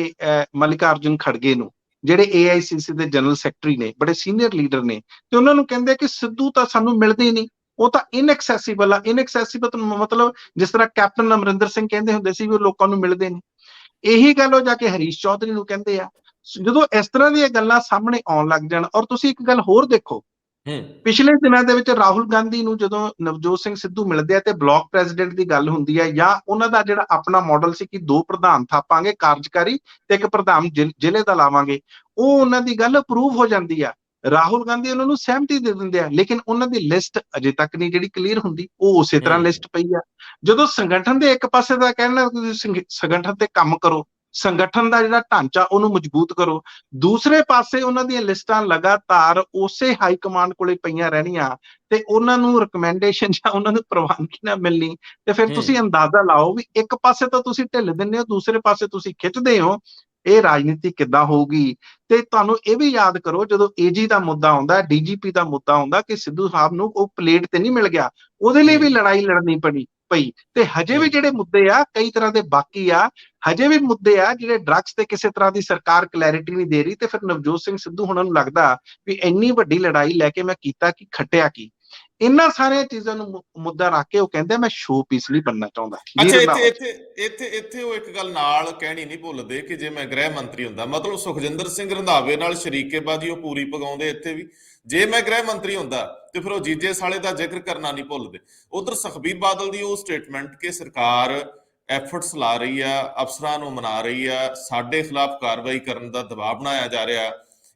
ਮਲਿਕਾਰਜੁਨ ਖੜਗੇ ਨੂੰ, ਜਿਹੜੇ AICC ਦੇ ਜਨਰਲ ਸੈਕਟਰੀ ਨੇ, ਬੜੇ ਸੀਨੀਅਰ ਲੀਡਰ ਨੇ, ਤੇ ਉਹਨਾਂ ਨੂੰ ਕਹਿੰਦੇ ਕਿ ਸਿੱਧੂ ਤਾਂ ਸਾਨੂੰ ਮਿਲਦੇ ਨਹੀਂ, ਉਹ ਤਾਂ ਇਨਐਕਸੈਸੀਬਲ ਆ। ਇਨਐਕਸੈਸੀਬਲ ਮਤਲਬ ਜਿਸ ਤਰ੍ਹਾਂ ਕੈਪਟਨ ਅਮਰਿੰਦਰ ਸਿੰਘ ਕਹਿੰਦੇ ਹੁੰਦੇ ਸੀ ਵੀ ਉਹ ਲੋਕਾਂ ਨੂੰ ਮਿਲਦੇ ਨਹੀਂ, ਇਹੀ ਗੱਲ ਉਹ ਜਾ ਕੇ ਹਰੀਸ਼ ਚੌਧਰੀ ਨੂੰ ਕਹਿੰਦੇ ਆ। ਜਦੋਂ ਇਸ ਤਰ੍ਹਾਂ ਦੀਆਂ ਗੱਲਾਂ ਸਾਹਮਣੇ ਆਉਣ ਲੱਗ ਜਾਣ, ਔਰ ਤੁਸੀਂ ਇੱਕ ਗੱਲ ਹੋਰ ਦੇਖੋ, ਹੂੰ ਪਿਛਲੇ ਦਿਨਾਂ ਦੇ ਵਿੱਚ ਰਾਹੁਲ ਗਾਂਧੀ ਨੂੰ ਜਦੋਂ ਨਵਜੋਤ ਸਿੰਘ ਸਿੱਧੂ ਮਿਲਦੇ ਆ ਤੇ ਬਲਾਕ ਪ੍ਰੈਜ਼ੀਡੈਂਟ ਦੀ ਗੱਲ ਹੁੰਦੀ ਹੈ, ਜਾਂ ਉਹਨਾਂ ਦਾ ਜਿਹੜਾ ਆਪਣਾ ਮਾਡਲ ਸੀ ਕਿ ਦੋ ਪ੍ਰਧਾਨ ਥਾਪਾਂਗੇ ਕਾਰਜਕਾਰੀ ਤੇ ਇੱਕ ਪ੍ਰਧਾਨ ਜ਼ਿਲ੍ਹੇ ਦਾ ਲਾਵਾਂਗੇ, ਉਹ ਉਹਨਾਂ ਦੀ ਗੱਲ ਅਪਰੂਵ ਹੋ ਜਾਂਦੀ ਆ। ਰਾਹੁਲ ਗਾਂਧੀ ਉਹਨਾਂ ਨੂੰ ਸਹਿਮਤੀ ਦੇ ਦਿੰਦੇ ਆ, ਲੇਕਿਨ ਉਹਨਾਂ ਦੀ ਲਿਸਟ ਅਜੇ ਤੱਕ ਨਹੀਂ ਜਿਹੜੀ ਕਲੀਅਰ ਹੁੰਦੀ, ਉਹ ਉਸੇ ਤਰ੍ਹਾਂ ਹੂੰ ਲਿਸਟ ਪਈ ਆ। ਜਦੋਂ ਸੰਗਠਨ ਦੇ ਇੱਕ ਪਾਸੇ ਦਾ ਕਹਿਣਾ ਤੁਸੀਂ ਸੰਗਠਨ ਤੇ ਕੰਮ ਕਰੋ, ਸੰਗਠਨ ਦਾ ਜਿਹੜਾ ਢਾਂਚਾ ਉਹਨੂੰ ਮਜ਼ਬੂਤ ਕਰੋ, ਦੂਸਰੇ ਪਾਸੇ ਉਹਨਾਂ ਦੀਆਂ ਲਿਸਟਾਂ ਲਗਾਤਾਰ ਉਸੇ ਹਾਈ ਕਮਾਂਡ ਕੋਲੇ ਪਈਆਂ ਰਹਿਣੀਆਂ ਤੇ ਉਹਨਾਂ ਨੂੰ ਰਿਕਮੈਂਡੇਸ਼ਨ ਜਾਂ ਉਹਨਾਂ ਨੂੰ ਪ੍ਰਵਾਨਗੀ ਨਾ ਮਿਲਣੀ, ਤੇ ਫਿਰ ਹੂੰ ਤੁਸੀਂ ਅੰਦਾਜ਼ਾ ਲਾਓ ਵੀ ਇੱਕ ਪਾਸੇ ਤਾਂ ਤੁਸੀਂ ਢਿੱਲ ਦਿੰਦੇ ਹੋ, ਦੂਸਰੇ ਪਾਸੇ ਤੁਸੀਂ ਖਿੱਚਦੇ ਹੋ। ਇਹ ਰਾਜਨੀਤੀ ਕਿੱਦਾਂ ਹੋਊਗੀ? ਤੇ ਤੁਹਾਨੂੰ ਇਹ ਵੀ ਯਾਦ ਕਰੋ, ਜਦੋਂ ਏਜੀ ਦਾ ਮੁੱਦਾ ਆਉਂਦਾ, ਡੀਜੀਪੀ ਦਾ ਮੁੱਦਾ ਆਉਂਦਾ ਕਿ ਸਿੱਧੂ ਸਾਹਿਬ ਨੂੰ ਉਹ ਪਲੇਟ ਤੇ ਨਹੀਂ ਮਿਲ ਗਿਆ, ਉਹਦੇ ਲਈ ਵੀ ਹੂੰ ਲੜਾਈ ਲੜਨੀ ਪਈ। ਤੇ ਹਜੇ ਵੀ ਹੂੰ ਜਿਹੜੇ ਮੁੱਦੇ ਆ ਕਈ ਤਰ੍ਹਾਂ ਦੇ ਬਾਕੀ ਆ, ਹਜੇ ਵੀ ਮੁੱਦੇ ਆ ਜਿਹੜੇ ਡਰੱਗਸ ਤੇ ਕਿਸੇ ਤਰ੍ਹਾਂ ਦੀ ਸਰਕਾਰ ਕਲੈਰਿਟੀ ਨਹੀਂ ਦੇ ਰਹੀ, ਤੇ ਫਿਰ ਨਵਜੋਤ ਸਿੰਘ ਸਿੱਧੂ ਹੁਣਾਂ ਨੂੰ ਲੱਗਦਾ ਵੀ ਇੰਨੀ ਵੱਡੀ ਲੜਾਈ ਲੈ ਕੇ ਮੈਂ ਕੀਤਾ ਕੀ, ਖੱਟਿਆ ਕੀ? ਇਹਨਾਂ ਸਾਰੀਆਂ ਚੀਜ਼ਾਂ ਨੂੰ ਮੁੱਦਾ ਰੱਖ ਕੇ ਉਹ ਕਹਿੰਦੇ ਮੈਂ ਸ਼ੋ ਪੀਸ ਨਹੀਂ ਬਣਨਾ ਚਾਹੁੰਦਾ। ਜੀ ਅੱਛਾ, ਇੱਥੇ ਰੰਧਾਵਾ। ਇੱਥੇ ਇੱਥੇ ਇੱਥੇ ਉਹ ਇੱਕ ਗੱਲ ਨਾਲ ਕਹਿਣੀ ਨਹੀਂ ਭੁੱਲਦੇ ਕਿ ਜੇ ਮੈਂ ਗ੍ਰਹਿ ਮੰਤਰੀ ਹੁੰਦਾ, ਮਤਲਬ ਸੁਖਜਿੰਦਰ ਸਿੰਘ ਰੰਧਾਵੇ ਨਾਲ ਸ਼ਰੀਕੇਬਾਜ਼ੀ ਉਹ ਪੂਰੀ ਪਗਾਉਂਦੇ ਇੱਥੇ ਵੀ। ਜੇ ਮੈਂ ਗ੍ਰਹਿ ਮੰਤਰੀ ਹੁੰਦਾ ਤੇ ਫਿਰ ਉਹ ਜੀਜੇ ਸਾਲੇ ਦਾ ਜ਼ਿਕਰ ਕਰਨਾ ਨਹੀਂ ਭੁੱਲਦੇ। ਉਧਰ ਸੁਖਬੀਰ ਬਾਦਲ ਦੀ ਉਹ ਸਟੇਟਮੈਂਟ ਕਿ ਸਰਕਾਰ ਐਫਰਟਸ ਲਾ ਰਹੀ ਆ, ਅਫਸਰਾਂ ਨੂੰ ਮਨਾ ਰਹੀ ਆ, ਸਾਡੇ ਖਿਲਾਫ ਕਾਰਵਾਈ ਕਰਨ ਦਾ ਦਬਾਅ ਬਣਾਇਆ ਜਾ ਰਿਹਾ,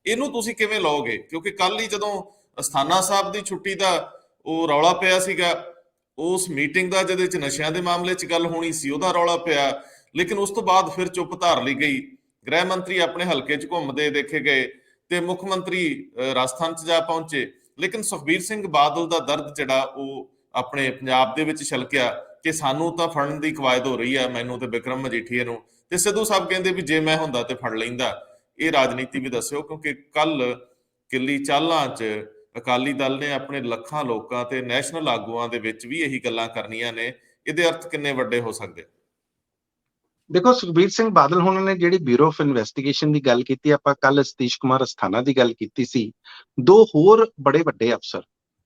ਇਹਨੂੰ ਤੁਸੀਂ ਕਿਵੇਂ ਲਓਗੇ? ਕਿਉਂਕਿ ਕੱਲ ਹੀ ਜਦੋਂ ਅਸਥਾਨਾ ਸਾਹਿਬ ਦੀ ਛੁੱਟੀ ਦਾ ਉਹ ਰੌਲਾ ਪਿਆ ਸੀਗਾ, ਉਸ ਮੀਟਿੰਗ ਦਾ ਜਿਹਦੇ ਚ ਨਸ਼ਿਆਂ ਦੇ ਮਾਮਲੇ ਚ ਗੱਲ ਹੋਣੀ ਸੀ ਉਹਦਾ ਰੌਲਾ ਪਿਆ, ਲੇਕਿਨ ਉਸ ਤੋਂ ਬਾਅਦ ਫਿਰ ਚੁੱਪ ਧਾਰ ਲਈ ਗਈ। ਗ੍ਰਹਿ ਮੰਤਰੀ ਆਪਣੇ ਹਲਕੇ ਚ ਘੁੰਮਦੇ ਦੇਖੇ ਗਏ ਤੇ ਮੁੱਖ ਮੰਤਰੀ ਰਾਜਸਥਾਨ ਚ ਜਾ ਪਹੁੰਚੇ, ਲੇਕਿਨ ਸੁਖਬੀਰ ਸਿੰਘ ਬਾਦਲ ਦਾ ਦਰਦ ਜਿਹੜਾ ਉਹ ਆਪਣੇ ਪੰਜਾਬ ਦੇ ਵਿੱਚ ਛਲਕਿਆ ਕਿ ਸਾਨੂੰ ਤਾਂ ਫੜਨ ਦੀ ਕਵਾਇਦ ਹੋ ਰਹੀ ਆ, ਮੈਨੂੰ ਤੇ ਬਿਕਰਮ ਮਜੀਠੀਆ ਨੂੰ, ਤੇ ਸਿੱਧੂ ਸਾਹਿਬ ਕਹਿੰਦੇ ਵੀ ਜੇ ਮੈਂ ਹੁੰਦਾ ਤੇ ਫੜ ਲੈਂਦਾ। ਇਹ ਰਾਜਨੀਤੀ ਵੀ ਦੱਸਿਓ, ਕਿਉਂਕਿ ਕੱਲ ਕਿੱਲੀ ਚਾਲਾਂ ਚ ਅਕਾਲੀ ਦਲ ਨੇ ਆਪਣੇ ਲੱਖਾਂ ਲੋਕਾਂ ਤੇ ਨੈਸ਼ਨਲ ਆਗੂਆਂ ਦੇ ਵਿੱਚ ਵੀ ਇਹੀ ਗੱਲਾਂ ਕਰਨੀਆਂ ਨੇ। ਇਹਦੇ ਅਰਥ ਕਿੰਨੇ ਵੱਡੇ ਹੋ ਸਕਦੇ? ਦੇਖੋ, ਸੁਖਬੀਰ ਸਿੰਘ ਬਾਦਲ ਹੁਣਾਂ ਨੇ ਜਿਹੜੀ ਬਿਊਰੋ ਆਫ ਇਨਵੈਸਟੀਗੇਸ਼ਨ ਦੀ ਗੱਲ ਕੀਤੀ, ਆਪਾਂ ਕੱਲ ਸਤੀਸ਼ ਕੁਮਾਰ ਅਸਥਾਨਾ ਦੀ ਗੱਲ ਕੀਤੀ ਸੀ, ਦੋ ਹੋਰ ਬੜੇ ਵੱਡੇ ਅਫਸਰ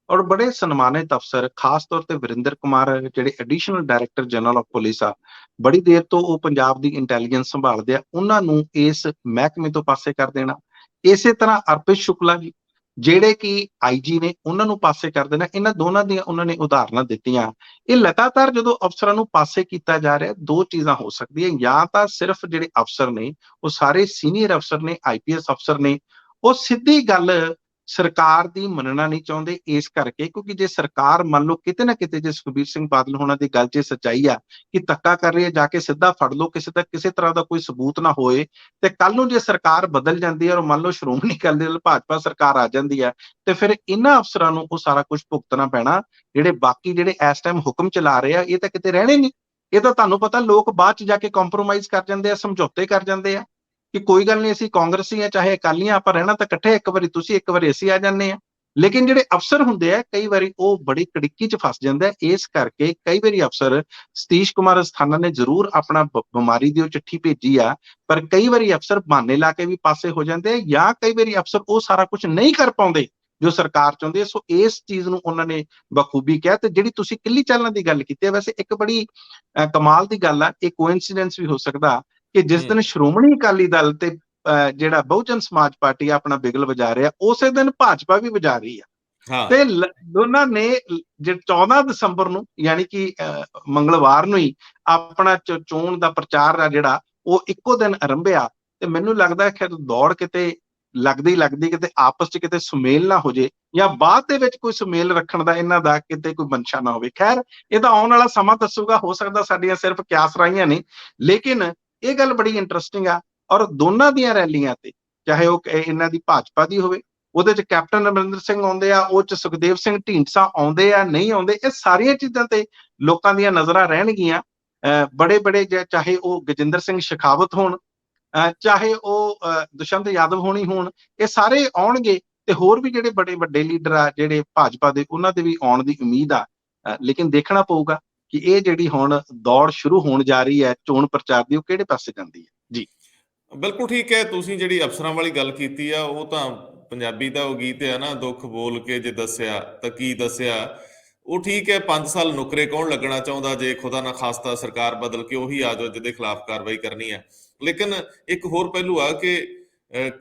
ਔਰ ਬੜੇ ਸਨਮਾਨਿਤ ਅਫਸਰ, ਖਾਸ ਤੌਰ ਤੇ ਵਰਿੰਦਰ ਕੁਮਾਰ ਜਿਹੜੇ additional director general of police ਆ, ਬੜੀ ਦੇਰ ਤੋਂ ਉਹ ਪੰਜਾਬ ਦੀ ਇੰਟੈਲੀਜੈਂਸ ਸੰਭਾਲਦੇ ਆ, ਉਹਨਾਂ ਨੂੰ ਇਸ ਮਹਿਕਮੇ ਤੋਂ ਪਾਸੇ ਕਰ ਦੇਣਾ। ਇਸੇ ਤਰ੍ਹਾਂ ਅਰਪਿਤ ਸ਼ੁਕਲਾ ਜੀ ਜਿਹੜੇ ਕਿ ਆਈਜੀ ਨੇ, ਉਹਨਾਂ ਨੂੰ ਪਾਸੇ ਕਰ ਦੇਣਾ। ਇਹਨਾਂ ਦੋਨਾਂ ਦੀਆਂ ਉਹਨਾਂ ਨੇ ਉਦਾਹਰਨਾਂ ਦਿੱਤੀਆਂ। ਇਹ ਲਗਾਤਾਰ ਜਦੋਂ ਅਫਸਰਾਂ ਨੂੰ ਪਾਸੇ ਕੀਤਾ ਜਾ ਰਿਹਾ, ਦੋ ਚੀਜ਼ਾਂ ਹੋ ਸਕਦੀਆਂ, ਜਾਂ ਤਾਂ ਸਿਰਫ ਜਿਹੜੇ ਅਫਸਰ ਨੇ ਉਹ ਸਾਰੇ ਸੀਨੀਅਰ ਅਫਸਰ ਨੇ, ਆਈਪੀਐਸ ਅਫਸਰ ਨੇ, ਉਹ ਸਿੱਧੀ ਗੱਲ ਸਰਕਾਰ ਦੀ ਮੰਨਣਾ ਨਹੀਂ ਚਾਹੁੰਦੇ, ਇਸ ਕਰਕੇ ਕਿਉਂਕਿ ਜੇ ਸਰਕਾਰ ਮੰਨ ਲਓ ਕਿਤੇ ਨਾ ਕਿਤੇ, ਜੇ ਸੁਖਬੀਰ ਸਿੰਘ ਬਾਦਲ ਹੋਣਾ ਦੀ ਗੱਲ 'ਚ ਸੱਚਾਈ ਆ ਕਿ ਧੱਕਾ ਕਰ ਰਹੀ ਹੈ, ਜਾ ਕੇ ਸਿੱਧਾ ਫੜ ਲਓ, ਕਿਸੇ ਤਰ੍ਹਾਂ ਦਾ ਕੋਈ ਸਬੂਤ ਨਾ ਹੋਏ, ਤੇ ਕੱਲ ਨੂੰ ਜੇ ਸਰਕਾਰ ਬਦਲ ਜਾਂਦੀ ਹੈ ਔਰ ਮੰਨ ਲਓ ਸ਼੍ਰੋਮਣੀ ਅਕਾਲੀ ਦਲ ਭਾਜਪਾ ਸਰਕਾਰ ਆ ਜਾਂਦੀ ਹੈ, ਤੇ ਫਿਰ ਇਹਨਾਂ ਅਫਸਰਾਂ ਨੂੰ ਉਹ ਸਾਰਾ ਕੁਝ ਭੁਗਤਣਾ ਪੈਣਾ। ਜਿਹੜੇ ਬਾਕੀ ਜਿਹੜੇ ਇਸ ਟਾਈਮ ਹੁਕਮ ਚਲਾ ਰਹੇ ਆ, ਇਹ ਤਾਂ ਕਿਤੇ ਰਹਿਣੇ ਨਹੀਂ। ਇਹ ਤਾਂ ਤੁਹਾਨੂੰ ਪਤਾ, ਲੋਕ ਬਾਅਦ 'ਚ ਜਾ ਕੇ ਕੰਪਰੋਮਾਈਜ਼ ਕਰ ਜਾਂਦੇ ਆ, ਸਮਝੌਤੇ ਕਰ ਜਾਂਦੇ ਆ ਕਿ ਕੋਈ ਗੱਲ ਨਹੀਂ, ਅਸੀਂ ਕਾਂਗਰਸੀ ਆ ਚਾਹੇ ਅਕਾਲੀਆਂ, ਆਪਾਂ ਰਹਿਣਾ ਤਾਂ ਇਕੱਠੇ, ਇੱਕ ਵਾਰੀ ਤੁਸੀਂ ਇੱਕ ਵਾਰੀ ਅਸੀਂ ਆ ਜਾਂਦੇ ਆ। ਲੇਕਿਨ ਜਿਹੜੇ ਅਫਸਰ ਹੁੰਦੇ ਆ, ਕਈ ਵਾਰੀ ਉਹ ਬੜੀ ਕੜਿੱਕੀ 'ਚ ਫਸ ਜਾਂਦਾ। ਇਸ ਕਰਕੇ ਕਈ ਵਾਰੀ ਅਫਸਰ, ਸਤੀਸ਼ ਕੁਮਾਰ ਅਸਥਾਨਾ ਨੇ ਜ਼ਰੂਰ ਆਪਣਾ ਬਿਮਾਰੀ ਦੀ ਉਹ ਚਿੱਠੀ ਭੇਜੀ ਆ, ਪਰ ਕਈ ਵਾਰੀ ਅਫਸਰ ਬਹਾਨੇ ਲਾ ਕੇ ਵੀ ਪਾਸੇ ਹੋ ਜਾਂਦੇ ਆ, ਜਾਂ ਕਈ ਵਾਰੀ ਅਫਸਰ ਉਹ ਸਾਰਾ ਕੁਝ ਨਹੀਂ ਕਰ ਪਾਉਂਦੇ ਜੋ ਸਰਕਾਰ ਚਾਹੁੰਦੀ ਹੈ। ਸੋ ਇਸ ਚੀਜ਼ ਨੂੰ ਉਹਨਾਂ ਨੇ ਬਖੂਬੀ ਕਿਹਾ। ਤੇ ਜਿਹੜੀ ਤੁਸੀਂ ਕਿੱਲੀ ਚਾਲਾਂ ਦੀ ਗੱਲ ਕੀਤੀ ਹੈ, ਵੈਸੇ ਇੱਕ ਬੜੀ ਕਮਾਲ ਦੀ ਗੱਲ ਆ, ਇਹ ਕੋਇਨਸੀਡੈਂਸ ਵੀ ਹੋ ਸਕਦਾ ਕਿ ਜਿਸ ਦਿਨ ਸ਼੍ਰੋਮਣੀ ਅਕਾਲੀ ਦਲ ਤੇ ਜਿਹੜਾ ਬਹੁਜਨ ਸਮਾਜ ਪਾਰਟੀ ਆਪਣਾ ਬਿਗਲ ਵਜਾ ਰਿਹਾ, ਉਸੇ ਦਿਨ ਭਾਜਪਾ ਵੀ ਵਜਾ ਰਹੀ ਆ। ਹਾਂ, ਤੇ ਦੋਨਾਂ ਨੇ 14 ਦਸੰਬਰ ਨੂੰ, ਯਾਨੀ ਕਿ ਮੰਗਲਵਾਰ ਨੂੰ ਹੀ ਆਪਣਾ ਚੋਣ ਦਾ ਪ੍ਰਚਾਰ ਆ ਜਿਹੜਾ ਉਹ ਇੱਕੋ ਦਿਨ ਆਰੰਭਿਆ। ਤੇ ਮੈਨੂੰ ਲੱਗਦਾ ਕਿ ਦੌੜ ਕਿਤੇ ਲੱਗਦੀ ਕਿਤੇ ਆਪਸ ਚ ਕਿਤੇ ਸੁਮੇਲ ਨਾ ਹੋ ਜੇ, ਜਾਂ ਬਾਅਦ ਦੇ ਵਿੱਚ ਕੋਈ ਸੁਮੇਲ ਰੱਖਣ ਦਾ ਇਹਨਾਂ ਦਾ ਕਿਤੇ ਕੋਈ ਮਨਸ਼ਾ ਨਾ ਹੋਵੇ। ਖੈਰ, ਇਹ ਤਾਂ ਆਉਣ ਵਾਲਾ ਸਮਾਂ ਦੱਸੂਗਾ, ਹੋ ਸਕਦਾ ਸਾਡੀਆਂ ਸਿਰਫ ਕਿਆਸ ਰਾਹੀਆਂ ਨੇ। ਲੇਕਿਨ ਇਹ ਗੱਲ ਬੜੀ ਇੰਟਰਸਟਿੰਗ ਆ। ਔਰ ਦੋਨਾਂ ਦੀਆਂ ਰੈਲੀਆਂ ਤੇ, ਚਾਹੇ ਉਹ ਇਹਨਾਂ ਦੀ ਭਾਜਪਾ ਦੀ ਹੋਵੇ, ਉਹਦੇ ਚ ਕੈਪਟਨ ਅਮਰਿੰਦਰ ਸਿੰਘ ਆਉਂਦੇ ਆ, ਉਹ ਚ ਸੁਖਦੇਵ ਸਿੰਘ ਢੀਂਡਸਾ ਆਉਂਦੇ ਆ, ਨਹੀਂ ਆਉਂਦੇ, ਇਹ ਸਾਰੀਆਂ ਚੀਜ਼ਾਂ ਤੇ ਲੋਕਾਂ ਦੀਆਂ ਨਜ਼ਰਾਂ ਰਹਿਣਗੀਆਂ। ਬੜੇ ਚਾਹੇ ਉਹ ਗਜਿੰਦਰ ਸਿੰਘ ਸ਼ੇਖਾਵਤ ਹੋਣ, ਚਾਹੇ ਉਹ ਦੁਸ਼ਯੰਤ ਯਾਦਵ ਹੋਣੀ ਹੋਣ, ਇਹ ਸਾਰੇ ਆਉਣਗੇ। ਤੇ ਹੋਰ ਵੀ ਜਿਹੜੇ ਬੜੇ ਵੱਡੇ ਲੀਡਰ ਆ ਜਿਹੜੇ ਭਾਜਪਾ ਦੇ, ਉਹਨਾਂ ਦੇ ਵੀ ਆਉਣ ਦੀ ਉਮੀਦ ਆ। ਲੇਕਿਨ ਦੇਖਣਾ ਪਊਗਾ ਕਿ ਇਹ ਜਿਹੜੀ ਹੁਣ ਦੌੜ ਸ਼ੁਰੂ ਹੋਣ ਜਾ ਰਹੀ ਹੈ ਚੋਣ ਪ੍ਰਚਾਰ ਦੀ, ਉਹ ਕਿਹੜੇ ਪਾਸੇ ਜਾਂਦੀ ਹੈ। ਜੀ ਬਿਲਕੁਲ ਠੀਕ ਹੈ। ਤੁਸੀਂ ਜਿਹੜੀ ਅਫਸਰਾਂ ਵਾਲੀ ਗੱਲ ਕੀਤੀ ਆ, ਉਹ ਤਾਂ ਪੰਜਾਬੀ ਦਾ ਉਹ ਗੀਤ ਹੈ ਨਾ, ਦੁੱਖ ਬੋਲ ਕੇ ਜੇ ਦੱਸਿਆ ਤਾਂ ਕੀ ਦੱਸਿਆ। ਉਹ ਠੀਕ ਹੈ, 5 ਸਾਲ ਨੁਕਰੇ ਕੌਣ ਲੱਗਣਾ ਚਾਹੁੰਦਾ ਜੇ ਖੁਦਾ ਨਾ ਖਾਸਤਾ ਸਰਕਾਰ ਬਦਲ ਕੇ ਉਹੀ ਆ ਜਾਓ ਜਿਹਦੇ ਖਿਲਾਫ ਕਾਰਵਾਈ ਕਰਨੀ ਹੈ। ਲੇਕਿਨ ਇੱਕ ਹੋਰ ਪਹਿਲੂ ਆ ਕਿ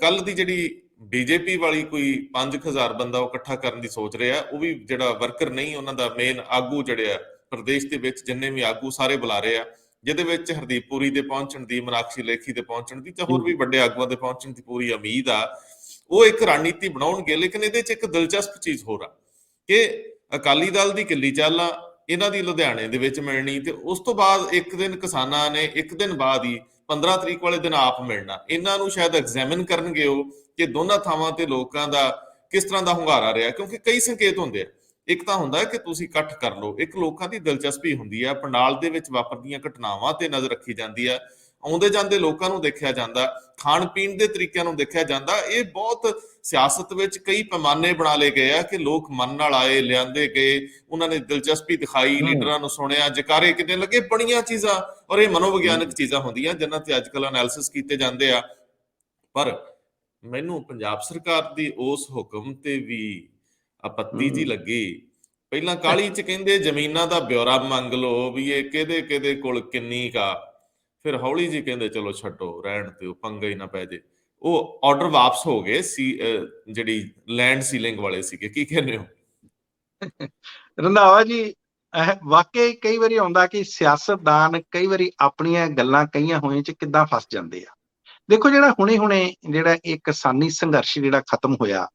ਕੱਲ ਦੀ ਜਿਹੜੀ ਬੀਜੇਪੀ ਵਾਲੀ ਕੋਈ 5000 ਬੰਦਾ ਉਹ ਇਕੱਠਾ ਕਰਨ ਦੀ ਸੋਚ ਰਿਹਾ, ਉਹ ਵੀ ਜਿਹੜਾ ਵਰਕਰ ਨਹੀਂ, ਉਹਨਾਂ ਦਾ ਮੇਨ ਆਗੂ ਜਿਹੜੇ ਆ ਪ੍ਰਦੇਸ਼ ਦੇ ਵਿੱਚ ਜਿੰਨੇ ਵੀ ਆਗੂ ਸਾਰੇ ਬੁਲਾ ਰਹੇ ਆ, ਜਿਹਦੇ ਵਿੱਚ ਹਰਦੀਪ ਪੁਰੀ ਦੇ ਪਹੁੰਚਣ ਦੀ, ਮੀਨਾਕਸ਼ੀ ਲੇਖੀ ਦੇ ਪਹੁੰਚਣ ਦੀ ਤੇ ਹੋਰ ਵੀ ਵੱਡੇ ਆਗੂਆਂ ਦੇ ਪਹੁੰਚਣ ਦੀ ਪੂਰੀ ਉਮੀਦ ਆ। ਉਹ ਇੱਕ ਰਣਨੀਤੀ ਬਣਾਉਣਗੇ। ਲੇਕਿਨ ਇਹਦੇ 'ਚ ਇੱਕ ਦਿਲਚਸਪ ਚੀਜ਼ ਹੋਰ ਆ ਕਿ ਅਕਾਲੀ ਦਲ ਦੀ ਕਿੱਲੀ ਚੱਲ ਆ, ਇਹਨਾਂ ਦੀ ਲੁਧਿਆਣੇ ਦੇ ਵਿੱਚ ਮਿਲਣੀ, ਤੇ ਉਸ ਤੋਂ ਬਾਅਦ ਇੱਕ ਦਿਨ ਕਿਸਾਨਾਂ ਨੇ ਇੱਕ ਦਿਨ ਬਾਅਦ ਹੀ 15 ਤਰੀਕ ਵਾਲੇ ਦਿਨ ਆਪ ਮਿਲਣਾ। ਇਹਨਾਂ ਨੂੰ ਸ਼ਾਇਦ ਐਗਜ਼ਾਮਿਨ ਕਰਨਗੇ ਉਹ ਕਿ ਦੋਨਾਂ ਥਾਵਾਂ ਤੇ ਲੋਕਾਂ ਦਾ ਕਿਸ ਤਰ੍ਹਾਂ ਦਾ ਹੁੰਗਾਰਾ ਰਿਹਾ, ਕਿਉਂਕਿ ਕਈ ਸੰਕੇਤ ਹੁੰਦੇ ਆ। ਇੱਕ ਤਾਂ ਹੁੰਦਾ ਕਿ ਤੁਸੀਂ ਇਕੱਠ ਕਰ ਲਓ, ਇੱਕ ਲੋਕਾਂ ਦੀ ਦਿਲਚਸਪੀ ਹੁੰਦੀ ਆ, ਪੰਡਾਲ ਦੇ ਵਿੱਚ ਵਾਪਰਦੀਆਂ ਘਟਨਾਵਾਂ ਤੇ ਨਜ਼ਰ ਰੱਖੀ ਜਾਂਦੀ ਆ, ਆਉਂਦੇ ਜਾਂਦੇ ਲੋਕਾਂ ਨੂੰ ਦੇਖਿਆ ਜਾਂਦਾ, ਖਾਣ ਪੀਣ ਦੇ ਤਰੀਕਿਆਂ ਨੂੰ ਦੇਖਿਆ ਜਾਂਦਾ। ਇਹ ਬਹੁਤ ਸਿਆਸਤ ਵਿੱਚ ਕਈ ਪੈਮਾਨੇ ਬਣਾ ਲਏ ਗਏ ਆ ਕਿ ਲੋਕ ਮਨ ਨਾਲ ਆਏ, ਲਿਆਂਦੇ ਗਏ, ਉਹਨਾਂ ਨੇ ਦਿਲਚਸਪੀ ਦਿਖਾਈ, ਲੀਡਰਾਂ ਨੂੰ ਸੁਣਿਆ, ਜਕਾਰੇ ਕਿਤੇ ਲੱਗੇ, ਬੜੀਆਂ ਚੀਜ਼ਾਂ। ਔਰ ਇਹ ਮਨੋਵਿਗਿਆਨਕ ਚੀਜ਼ਾਂ ਹੁੰਦੀਆਂ ਜਿਨ੍ਹਾਂ ਤੇ ਅੱਜ ਕੱਲ੍ਹ ਐਨਾਲਿਸਿਸ ਕੀਤੇ ਜਾਂਦੇ ਆ। ਪਰ ਮੈਨੂੰ ਪੰਜਾਬ ਸਰਕਾਰ ਦੀ ਉਸ ਹੁਕਮ ਤੇ ਵੀ ਆਪੱਤੀ ਜੀ ਲੱਗੀ। ਪਹਿਲਾਂ ਕਾਹਲੀ ਚ ਕਹਿੰਦੇ ਜ਼ਮੀਨਾਂ ਦਾ ਬਿਉਰਾ ਮੰਗ ਲਓ ਵੀ ਇਹ ਕਿਹਦੇ ਕਿਹਦੇ ਕੋਲ ਕਿੰਨੀ ਕਾ, ਫਿਰ ਹੌਲੀ ਜੀ ਕਹਿੰਦੇ ਚਲੋ ਛੱਡੋ, ਰਹਿਣ ਤੇ ਉਹ ਪੰਗਾ ਹੀ ਨਾ ਪੈ ਜੇ। ਉਹ ਆਰਡਰ ਵਾਪਸ ਹੋ ਗਏ ਸੀ, ਜਿਹੜੀ ਲੈਂਡ ਸੀਲਿੰਗ ਵਾਲੇ ਸੀਗੇ। ਕੀ ਕਹਿੰਦੇ ਹੋ? ਰੰਧਾਵਾ ਜੀ, ਵਾਕਈ ਕਈ ਵਾਰੀ ਆਉਂਦਾ ਕਿ ਸਿਆਸਤਦਾਨ ਕਈ ਵਾਰੀ ਆਪਣੀਆਂ ਗੱਲਾਂ ਕਹੀਆਂ ਹੋਈਆਂ ਚ ਕਿੱਦਾਂ ਫਸ ਜਾਂਦੇ ਆ। ਦੇਖੋ, ਜਿਹੜਾ ਹੁਣੇ ਜਿਹੜਾ ਇਹ ਕਿਸਾਨੀ ਸੰਘਰਸ਼ ਜਿਹੜਾ ਖਤਮ ਹੋਇਆ,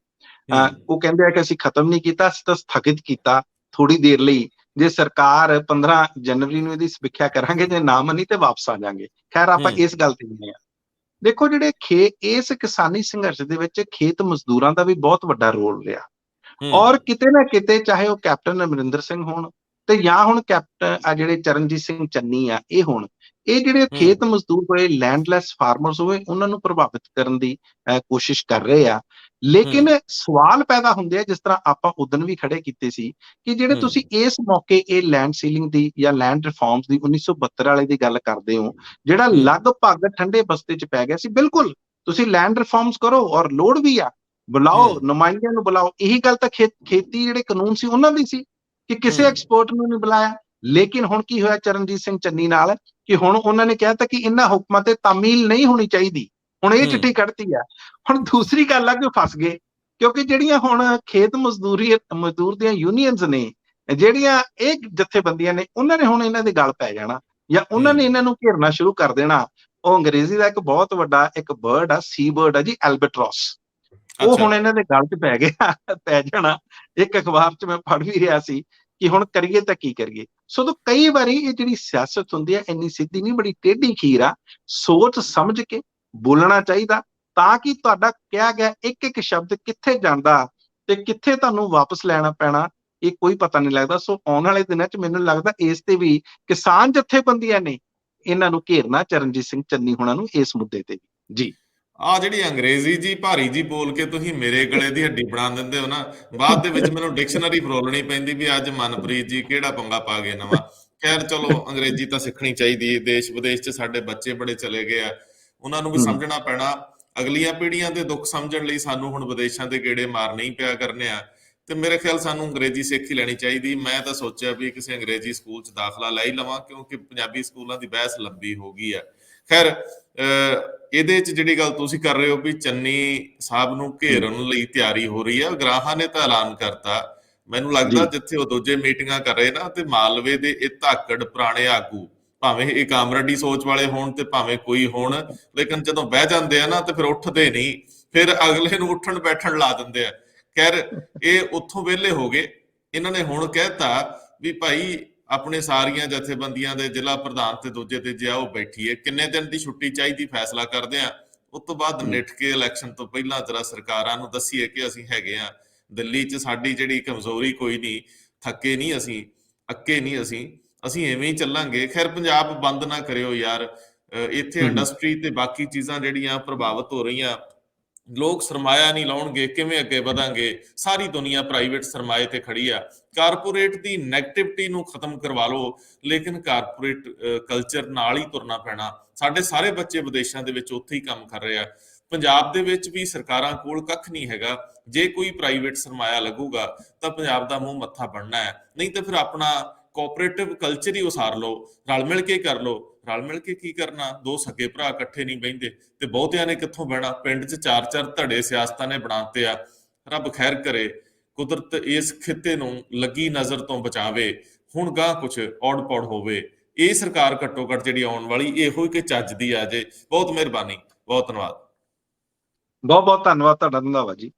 ਉਹ ਕਹਿੰਦੇ ਆ ਕਿ ਅਸੀਂ ਖਤਮ ਨਹੀਂ ਕੀਤਾ, ਅਸੀਂ ਤਾਂ ਸਥਗਿਤ ਕੀਤਾ ਥੋੜੀ ਦੇਰ ਲਈ। ਜੇ ਸਰਕਾਰ 15 ਜਨਵਰੀ ਨੂੰ ਇਹਦੀ ਸਮੀਖਿਆ ਕਰਾਂਗੇ, ਜੇ ਨਾ ਮੰਨੀ ਤੇ ਵਾਪਸ ਆ ਜਾਾਂਗੇ। ਖੈਰ, ਆਪਾਂ ਇਸ ਗੱਲ ਤੇ ਨਹੀਂ ਆ। ਦੇਖੋ, ਜਿਹੜੇ ਇਸ ਕਿਸਾਨੀ ਸੰਘਰਸ਼ ਦੇ ਵਿੱਚ ਖੇਤ ਮਜ਼ਦੂਰਾਂ ਦਾ ਵੀ ਬਹੁਤ ਵੱਡਾ ਰੋਲ ਰਿਹਾ। ਔਰ ਕਿਤੇ ਨਾ ਕਿਤੇ, ਚਾਹੇ ਉਹ ਕੈਪਟਨ ਅਮਰਿੰਦਰ ਸਿੰਘ ਹੋਣ ਤੇ ਜਾਂ ਹੁਣ ਕੈਪਟਨ ਆ ਜਿਹੜੇ ਚਰਨਜੀਤ ਸਿੰਘ ਚੰਨੀ ਆ, ਇਹ ਹੋਣ, ਇਹ ਜਿਹੜੇ ਖੇਤ ਮਜ਼ਦੂਰ ਹੋਏ, ਲੈਂਡਲੈਸ ਫਾਰਮਰਸ ਹੋਏ, ਉਹਨਾਂ ਨੂੰ ਪ੍ਰਭਾਵਿਤ ਕਰਨ ਦੀ ਕੋਸ਼ਿਸ਼ ਕਰ ਰਹੇ ਆ। ਲੇਕਿਨ ਸਵਾਲ ਪੈਦਾ ਹੁੰਦੇ ਆ, ਜਿਸ ਤਰ੍ਹਾਂ ਆਪਾਂ ਉਦੋਂ ਵੀ ਖੜੇ ਕੀਤੇ ਸੀ, ਕਿ ਜਿਹੜੇ ਤੁਸੀਂ ਇਸ ਮੌਕੇ ਇਹ ਲੈਂਡ ਸੀਲਿੰਗ ਦੀ ਜਾਂ ਲੈਂਡ ਰਿਫਾਰਮਸ ਦੀ 1972 ਵਾਲੇ ਦੀ ਗੱਲ ਕਰਦੇ ਹੋ, ਜਿਹੜਾ ਲਗਭਗ ਠੰਡੇ ਬਸਤੇ ਚ ਪੈ ਗਿਆ ਸੀ। ਬਿਲਕੁਲ, ਤੁਸੀਂ ਲੈਂਡ ਰਿਫਾਰਮਸ ਕਰੋ, ਔਰ ਲੋੜ ਵੀ ਆ, ਬੁਲਾਓ ਨੁਮਾਇੰਦਿਆਂ ਨੂੰ, ਬੁਲਾਓ। ਇਹੀ ਗੱਲ ਤਾਂ ਖੇਤੀ ਜਿਹੜੇ ਕਾਨੂੰਨ ਸੀ ਉਹਨਾਂ ਦੀ ਸੀ ਕਿ ਕਿਸੇ ਐਕਸਪਰਟ ਨੂੰ ਨਹੀਂ ਬੁਲਾਇਆ। ਲੇਕਿਨ ਹੁਣ ਕੀ ਹੋਇਆ ਚਰਨਜੀਤ ਸਿੰਘ ਚੰਨੀ ਨਾਲ, ਕਿ ਹੁਣ ਉਹਨਾਂ ਨੇ ਕਹਿਤਾ ਕਿ ਇਹਨਾਂ ਹੁਕਮਾਂ ਤੇ ਤਾਮੀਲ ਨਹੀਂ ਹੋਣੀ ਚਾਹੀਦੀ। ਹੁਣ ਇਹ ਚਿੱਠੀ ਕੱਢਤੀ ਆ। ਹੁਣ ਦੂਸਰੀ ਗੱਲ ਆ ਕਿ ਫਸ ਗਏ, ਕਿਉਂਕਿ ਜਿਹੜੀਆਂ ਹੁਣ ਖੇਤ ਮਜ਼ਦੂਰ ਦੀਆਂ ਯੂਨੀਅਨਸ ਨੇ, ਜਿਹੜੀਆਂ ਇਹ ਜਥੇਬੰਦੀਆਂ ਨੇ, ਉਹਨਾਂ ਨੇ ਹੁਣ ਇਹਨਾਂ ਦੇ ਗਲ ਪੈ ਜਾਣਾ, ਜਾਂ ਉਹਨਾਂ ਨੇ ਇਹਨਾਂ ਨੂੰ ਘੇਰਨਾ ਸ਼ੁਰੂ ਕਰ ਦੇਣਾ। ਉਹ ਅੰਗਰੇਜ਼ੀ ਦਾ ਇੱਕ ਬਹੁਤ ਵੱਡਾ ਇੱਕ ਬਰਡ ਆ, ਸੀ ਬਰਡ ਆ ਜੀ, ਐਲਬੈਟਰੋਸ। ਉਹ ਹੁਣ ਇਹਨਾਂ ਦੇ ਗਲ 'ਚ ਪੈ ਗਿਆ, ਪੈ ਜਾਣਾ। ਇੱਕ ਅਖਬਾਰ 'ਚ ਮੈਂ ਪੜ੍ਹ ਵੀ ਰਿਹਾ ਸੀ ਕਿ ਹੁਣ ਕਰੀਏ ਤਾਂ ਕੀ ਕਰੀਏ। ਸੋ ਕਈ ਵਾਰੀ ਇਹ ਜਿਹੜੀ ਸਿਆਸਤ ਹੁੰਦੀ ਹੈ, ਇੰਨੀ ਸਿੱਧੀ ਨਹੀਂ, ਬੜੀ ਟੇਢੀ ਖੀਰ ਆ। ਸੋਚ ਸਮਝ ਕੇ ਬੋਲਣਾ ਚਾਹੀਦਾ, ਤਾਂ ਕਿ ਤੁਹਾਡਾ ਕਿਹਾ ਗਿਆ ਇੱਕ ਇੱਕ ਸ਼ਬਦ ਕਿੱਥੇ ਜਾਂਦਾ ਤੇ ਕਿੱਥੇ ਤੁਹਾਨੂੰ ਵਾਪਸ ਲੈਣਾ ਪੈਣਾ, ਇਹ ਕੋਈ ਪਤਾ ਨਹੀਂ ਲੱਗਦਾ। ਸੋ ਆਉਣ ਵਾਲੇ ਦਿਨਾਂ 'ਚ ਮੈਨੂੰ ਲੱਗਦਾ ਇਸ ਤੇ ਵੀ ਕਿਸਾਨ ਜਥੇਬੰਦੀਆਂ ਨੇ ਇਹਨਾਂ ਨੂੰ ਘੇਰਨਾ, ਚਰਨਜੀਤ ਸਿੰਘ ਚੰਨੀ ਹੋਣਾ ਨੂੰ, ਇਸ ਮੁੱਦੇ ਤੇ ਵੀ। ਜੀ, ਆ ਜਿਹੜੀ ਅੰਗਰੇਜ਼ੀ ਜੀ ਭਾਰੀ ਜੀ ਬੋਲ ਕੇ ਤੁਸੀਂ ਮੇਰੇ ਗਲੇ ਦੀ ਹੱਡੀ ਬਣਾ ਦਿੰਦੇ ਹੋ ਨਾ, ਬਾਅਦ ਦੇ ਵਿੱਚ ਮੈਨੂੰ ਡਿਕਸ਼ਨਰੀ ਫਰੋਲਣੀ ਪੈਂਦੀ ਵੀ ਅੱਜ ਮਨਪ੍ਰੀਤ ਜੀ ਕਿਹੜਾ ਪੰਗਾ ਪਾ ਗਏ ਨਵਾਂ। ਖੈਰ ਚਲੋ, ਅੰਗਰੇਜ਼ੀ ਤਾਂ ਸਿੱਖਣੀ ਚਾਹੀਦੀ ਹੈ। ਦੇਸ਼ ਵਿਦੇਸ਼ 'ਚ ਸਾਡੇ ਬੱਚੇ ਬੜੇ ਚਲੇ ਗਏ ਆ, ਉਹਨਾਂ ਨੂੰ ਵੀ ਸਮਝਣਾ ਪੈਣਾ। ਅਗਲੀਆਂ ਪੀੜ੍ਹੀਆਂ ਦੇ ਦੁੱਖ ਸਮਝਣ ਲਈ ਸਾਨੂੰ ਹੁਣ ਵਿਦੇਸ਼ਾਂ ਦੇ ਗੇੜੇ ਮਾਰਨੇ ਹੀ ਪਿਆ ਕਰਨੇ ਆ। ਤੇ ਮੇਰੇ ਖਿਆਲ ਸਾਨੂੰ ਅੰਗਰੇਜ਼ੀ ਸਿੱਖ ਹੀ ਲੈਣੀ ਚਾਹੀਦੀ। ਮੈਂ ਤਾਂ ਸੋਚਿਆ ਵੀ ਕਿਸੇ ਅੰਗਰੇਜ਼ੀ ਸਕੂਲ 'ਚ ਦਾਖਲਾ ਲੈ ਹੀ ਲਵਾਂ, ਕਿਉਂਕਿ ਪੰਜਾਬੀ ਸਕੂਲਾਂ ਦੀ ਬਹਿਸ ਲੰਬੀ ਹੋ ਗਈ ਆ। ਖੈਰ, ਇਹਦੇ 'ਚ ਜਿਹੜੀ ਗੱਲ ਤੁਸੀਂ ਕਰ ਰਹੇ ਹੋ ਵੀ ਚੰਨੀ ਸਾਹਿਬ ਨੂੰ ਘੇਰਨ ਲਈ ਤਿਆਰੀ ਹੋ ਰਹੀ ਹੈ, ਗਰਾਹਾਂ ਨੇ ਤਾਂ ਐਲਾਨ ਕਰਤਾ। ਮੈਨੂੰ ਲੱਗਦਾ ਜਿੱਥੇ ਉਹ ਦੂਜੇ ਮੀਟਿੰਗਾਂ ਕਰ ਰਹੇ ਨਾ, ਤੇ ਮਾਲਵੇ ਦੇ ਇਹ ਧਾਕੜ ਪੁਰਾਣੇ ਆਗੂ, ਭਾਵੇਂ ਇਹ ਕਾਮਰੇਡੀ ਸੋਚ ਵਾਲੇ ਹੋਣ ਤੇ ਭਾਵੇਂ ਕੋਈ ਹੋਣ, ਲੇਕਿਨ ਜਦੋਂ ਬਹਿ ਜਾਂਦੇ ਆ ਨਾ ਤੇ ਫਿਰ ਉੱਠਦੇ ਨਹੀਂ, ਫਿਰ ਅਗਲੇ ਨੂੰ ਉੱਠਣ ਬੈਠਣ ਲਾ ਦਿੰਦੇ ਆ। ਖੈਰ, ਇਹ ਉੱਥੋਂ ਵਿਹਲੇ ਹੋ ਗਏ। ਇਹਨਾਂ ਨੇ ਹੁਣ ਕਹਿਤਾ ਵੀ ਭਾਈ ਆਪਣੇ ਸਾਰੀਆਂ ਜਥੇਬੰਦੀਆਂ ਦੇ ਜ਼ਿਲ੍ਹਾ ਪ੍ਰਧਾਨ ਤੇ ਦੂਜੇ ਤੇ ਜਿਆਓ ਬੈਠੀਏ, ਕਿੰਨੇ ਦਿਨ ਦੀ ਛੁੱਟੀ ਚਾਹੀਦੀ ਫੈਸਲਾ ਕਰਦੇ ਆ। ਉਸ ਤੋਂ ਬਾਅਦ ਨਿੱਠ ਕੇ ਇਲੈਕਸ਼ਨ ਤੋਂ ਪਹਿਲਾਂ ਜਰਾ ਸਰਕਾਰਾਂ ਨੂੰ ਦੱਸੀਏ ਕਿ ਅਸੀਂ ਹੈਗੇ ਆ ਦਿੱਲੀ 'ਚ, ਸਾਡੀ ਜਿਹੜੀ ਕਮਜ਼ੋਰੀ ਕੋਈ ਨਹੀਂ, ਥੱਕੇ ਨਹੀਂ ਅਸੀਂ, ਅੱਕੇ ਨਹੀਂ ਅਸੀਂ ਐਵੇਂ ਹੀ ਚੱਲਾਂਗੇ। ਖੈਰ, ਪੰਜਾਬ ਬੰਦ ਨਾ ਕਰਿਓ ਯਾਰ, ਇੱਥੇ ਇੰਡਸਟਰੀ ਤੇ ਬਾਕੀ ਚੀਜ਼ਾਂ ਜਿਹੜੀਆਂ ਪ੍ਰਭਾਵਿਤ ਹੋ ਰਹੀਆਂ, ਲੋਕ ਸਰਮਾਇਆ ਨਹੀਂ ਲਾਉਣਗੇ, ਕਿਵੇਂ ਅੱਗੇ ਵਧਾਂਗੇ? ਸਾਰੀ ਦੁਨੀਆ ਪ੍ਰਾਈਵੇਟ ਸਰਮਾਏ ਤੇ ਖੜੀ ਆ। ਕਾਰਪੋਰੇਟ ਦੀ ਨੈਗੇਟਿਵਿਟੀ ਨੂੰ ਖਤਮ ਕਰਵਾ ਲਓ, ਲੇਕਿਨ ਕਾਰਪੋਰੇਟ ਕਲਚਰ ਨਾਲ ਹੀ ਤੁਰਨਾ ਪੈਣਾ। ਸਾਡੇ ਸਾਰੇ ਬੱਚੇ ਵਿਦੇਸ਼ਾਂ ਦੇ ਵਿੱਚ ਉੱਥੇ ਹੀ ਕੰਮ ਕਰ ਰਹੇ ਆ। ਪੰਜਾਬ ਦੇ ਵਿੱਚ ਵੀ ਸਰਕਾਰਾਂ ਕੋਲ ਕੱਖ ਨਹੀਂ ਹੈਗਾ। ਜੇ ਕੋਈ ਪ੍ਰਾਈਵੇਟ ਸਰਮਾਇਆ ਲੱਗੂਗਾ ਤਾਂ ਪੰਜਾਬ ਦਾ ਮੂੰਹ ਮੱਥਾ ਬਣਨਾ ਹੈ, ਨਹੀਂ ਤਾਂ ਫਿਰ ਆਪਣਾ ਕੋਆਪਰੇਟਿਵ ਕਲਚਰ ਹੀ ਉਸਾਰ ਲਓ, ਰਲ ਮਿਲ ਕੇ ਕਰ ਲਓ। ਰਲ ਮਿਲ ਕੇ ਕੀ ਕਰਨਾ, ਦੋ ਸਕੇ ਭਰਾ ਇਕੱਠੇ ਨਹੀਂ ਬਹਿੰਦੇ ਤੇ ਬਹੁਤਿਆਂ ਨੇ ਕਿੱਥੋਂ ਬਹਿਣਾ, ਪਿੰਡ 'ਚ ਚਾਰ ਚਾਰ ਧੜੇ ਸਿਆਸਤਾਂ ਨੇ ਬਣਾਤੇ ਆ। ਰੱਬ ਖੈਰ ਕਰੇ, ਕੁਦਰਤ ਇਸ ਖਿੱਤੇ ਨੂੰ ਲੱਗੀ ਨਜ਼ਰ ਤੋਂ ਬਚਾਵੇ, ਹੁਣ ਗਾਂ ਕੁਛ ਔੜ ਪੌੜ ਹੋਵੇ। ਇਹ ਸਰਕਾਰ ਘੱਟੋ ਘੱਟ ਜਿਹੜੀ ਆਉਣ ਵਾਲੀ ਇਹੋ ਹੀ ਕਿ ਚੱਜ ਦੀ ਆ ਜੇ। ਬਹੁਤ ਮਿਹਰਬਾਨੀ, ਬਹੁਤ ਧੰਨਵਾਦ। ਬਹੁਤ ਬਹੁਤ ਧੰਨਵਾਦ ਤੁਹਾਡਾ ਰੰਧਾਵਾ ਜੀ।